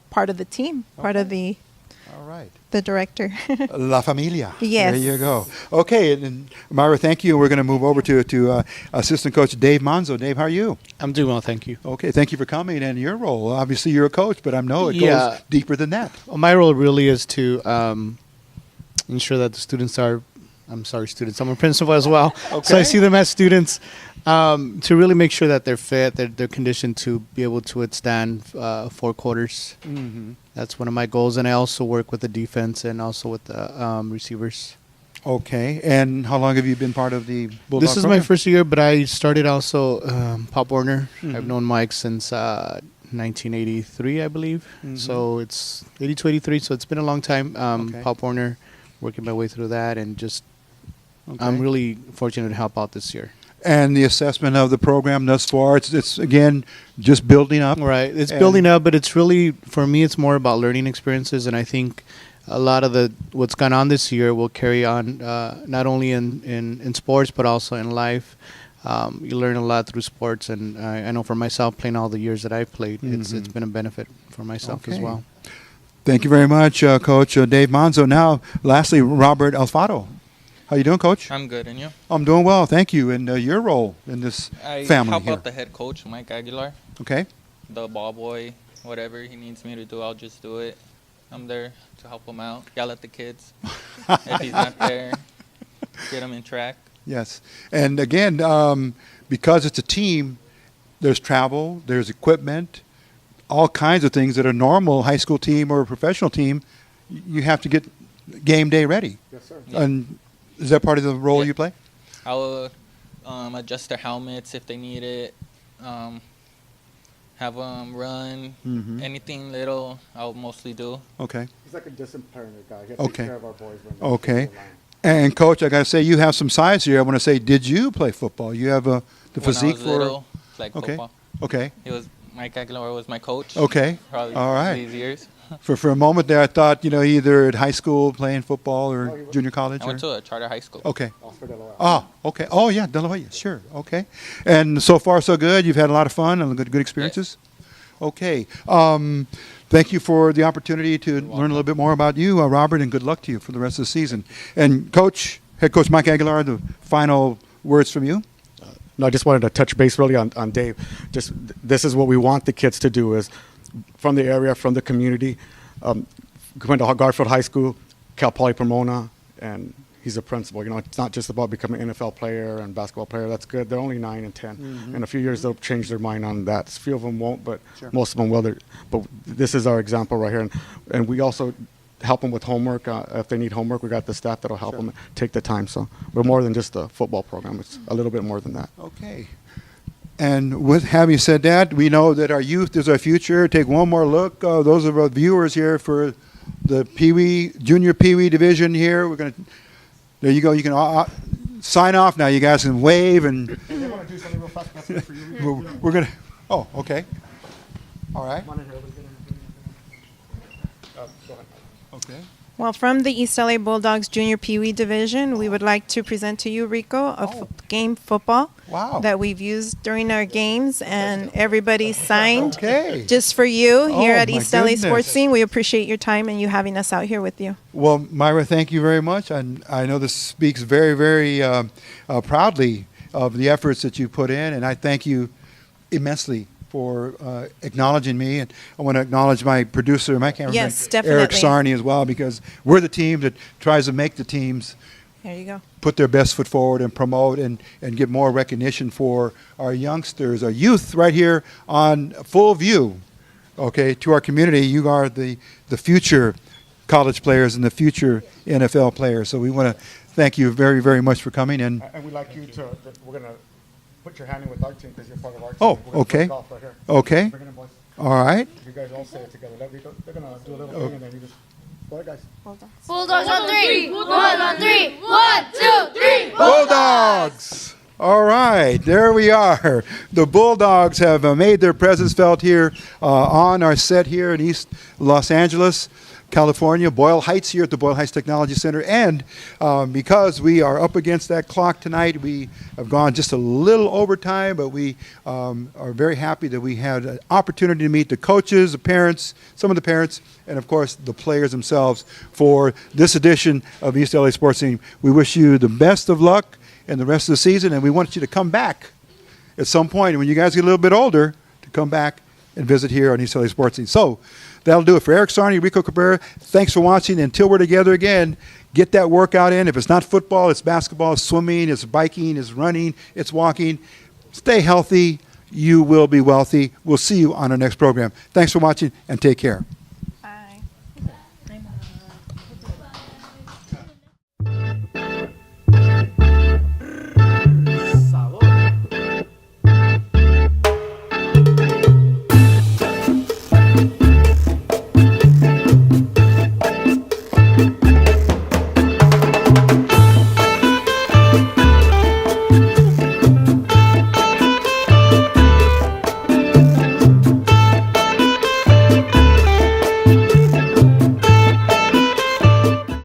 part of the team, part of the All right. the director. La Familia. Yes. There you go. Okay, and Myra, thank you. We're going to move over to assistant coach Dave Manzo. Dave, how are you? I'm doing well, thank you. Okay, thank you for coming and your role. Obviously, you're a coach, but I know it goes deeper than that. Well, my role really is to ensure that the students are, I'm a principal as well. Okay. So I see them as students to really make sure that they're fit, they're conditioned to be able to withstand 4 quarters. That's one of my goals, and I also work with the defense and also with the receivers. Okay, and how long have you been part of the Bulldog This is program? my first year, but I started also Pop Warner. I've known Mike since 1983, I believe. So it's 82, 83, so it's been a long time. Pop Warner, working my way through that, and just I'm really fortunate to help out this year. And the assessment of the program thus far, it's again just building up. Right, it's building up, but it's really, for me, it's more about learning experiences, and I think a lot of what's gone on this year will carry on not only in sports but also in life. You learn a lot through sports, and I know for myself, playing all the years that I've played, it's been a benefit for myself as well. Thank you very much, Coach Dave Manzo. Now, lastly, Robert Alfaro. How you doing, Coach? I'm good, and you? I'm doing well, thank you. And your role in this family help here? out the head coach, Mike Aguilar. Okay. The ball boy, whatever he needs me to do, I'll just do it. I'm there to help him out, yell at the kids. If he's not there, get him in track. Yes. And again, because it's a team, there's travel, there's equipment, all kinds of things that a normal high school team or a professional team you have to get game day ready. Yes, sir. And is that part of the role you play? I will adjust their helmets if they need it. Have them run. Anything little, I'll mostly do. Okay. He's like a disciplinary guy. He Okay. takes care of our boys. When Okay. And Coach, I got to say, you have some size here. I want to say, did you play football? You have the When physique I was for. little, like Okay. football. Okay. Mike Aguilar was my coach. Okay. Probably All right. these years. For a moment there, I thought, either at high school playing football or junior college. I went to a charter high school. Okay. Okay. Oh, yeah, De La Hoya. Sure. Okay. And so far, so good. You've had a lot of fun and good experiences? Yes. Okay. Thank you for the opportunity to learn a little bit more about you, Robert, and good luck to you for the rest of the season. And Head Coach Mike Aguilar, the final words from you? No, I just wanted to touch base really on Dave. Just this is what we want the kids to do is from the area, from the community. Went to Garfield High School, Cal Poly Pomona, and he's a principal. It's not just about becoming an NFL player and basketball player. That's good. They're only 9 and 10. In a few years, they'll change their mind on that. A few of them won't, but most of them will. But this is our example right here. And we also help them with homework. If they need homework, we got the staff that'll help them take the time. So we're more than just a football program. It's a little bit more than that. Okay. And with having said that, we know that our youth is our future. Take one more look. Those of our viewers here for the junior Pee Wee division here. There you go. You can sign off now. You guys can wave and. They want to do something real fast. That's good for you. We're gonna. Oh, okay. All right. Go ahead. Okay. Well, from the East LA Bulldogs Junior Pee Wee Division, we would like to present to you, Rico, a game football that we've used during our games, and everybody signed just for you here at East LA Sports Scene. We appreciate your time and you having us out here with you. Well, Myra, thank you very much. And I know this speaks very, very proudly of the efforts that you put in, and I thank you immensely for acknowledging me. And I want to acknowledge my producer, my cameraman, Eric Sarney, as well, because we're the team that tries to make the teams put their best foot forward and promote and get more recognition for our youngsters, our youth right here on full view, to our community. You are the future college players and the future NFL players. So we want to thank you very, very much for coming. And we'd like you to, we're going to put your hand in with our team because you're part of our team. Oh, okay. Right here. Okay. Bring it in, boys. All right. You guys all say it together. They're going to do a little thing and then you just, go ahead, guys. Bulldogs on 3. Bulldogs on 3. 1, 2, 3. Bulldogs. All right, there we are. The Bulldogs have made their presence felt here on our set here in East Los Angeles, California, Boyle Heights, here at the Boyle Heights Technology Center. And because we are up against that clock tonight, we have gone just a little over time, but we are very happy that we had an opportunity to meet the coaches, the parents, some of the parents, and of course the players themselves for this edition of East LA Sports Scene. We wish you the best of luck in the rest of the season, and we want you to come back at some point when you guys get a little bit older to come back and visit here on East LA Sports Scene. So that'll do it for Eric Sarney, Rico Cabrera. Thanks for watching. Until we're together again, get that workout in. If it's not football, it's basketball, it's swimming, it's biking, it's running, it's walking. Stay healthy. You will be wealthy. We'll see you on our next program. Thanks for watching, and take care.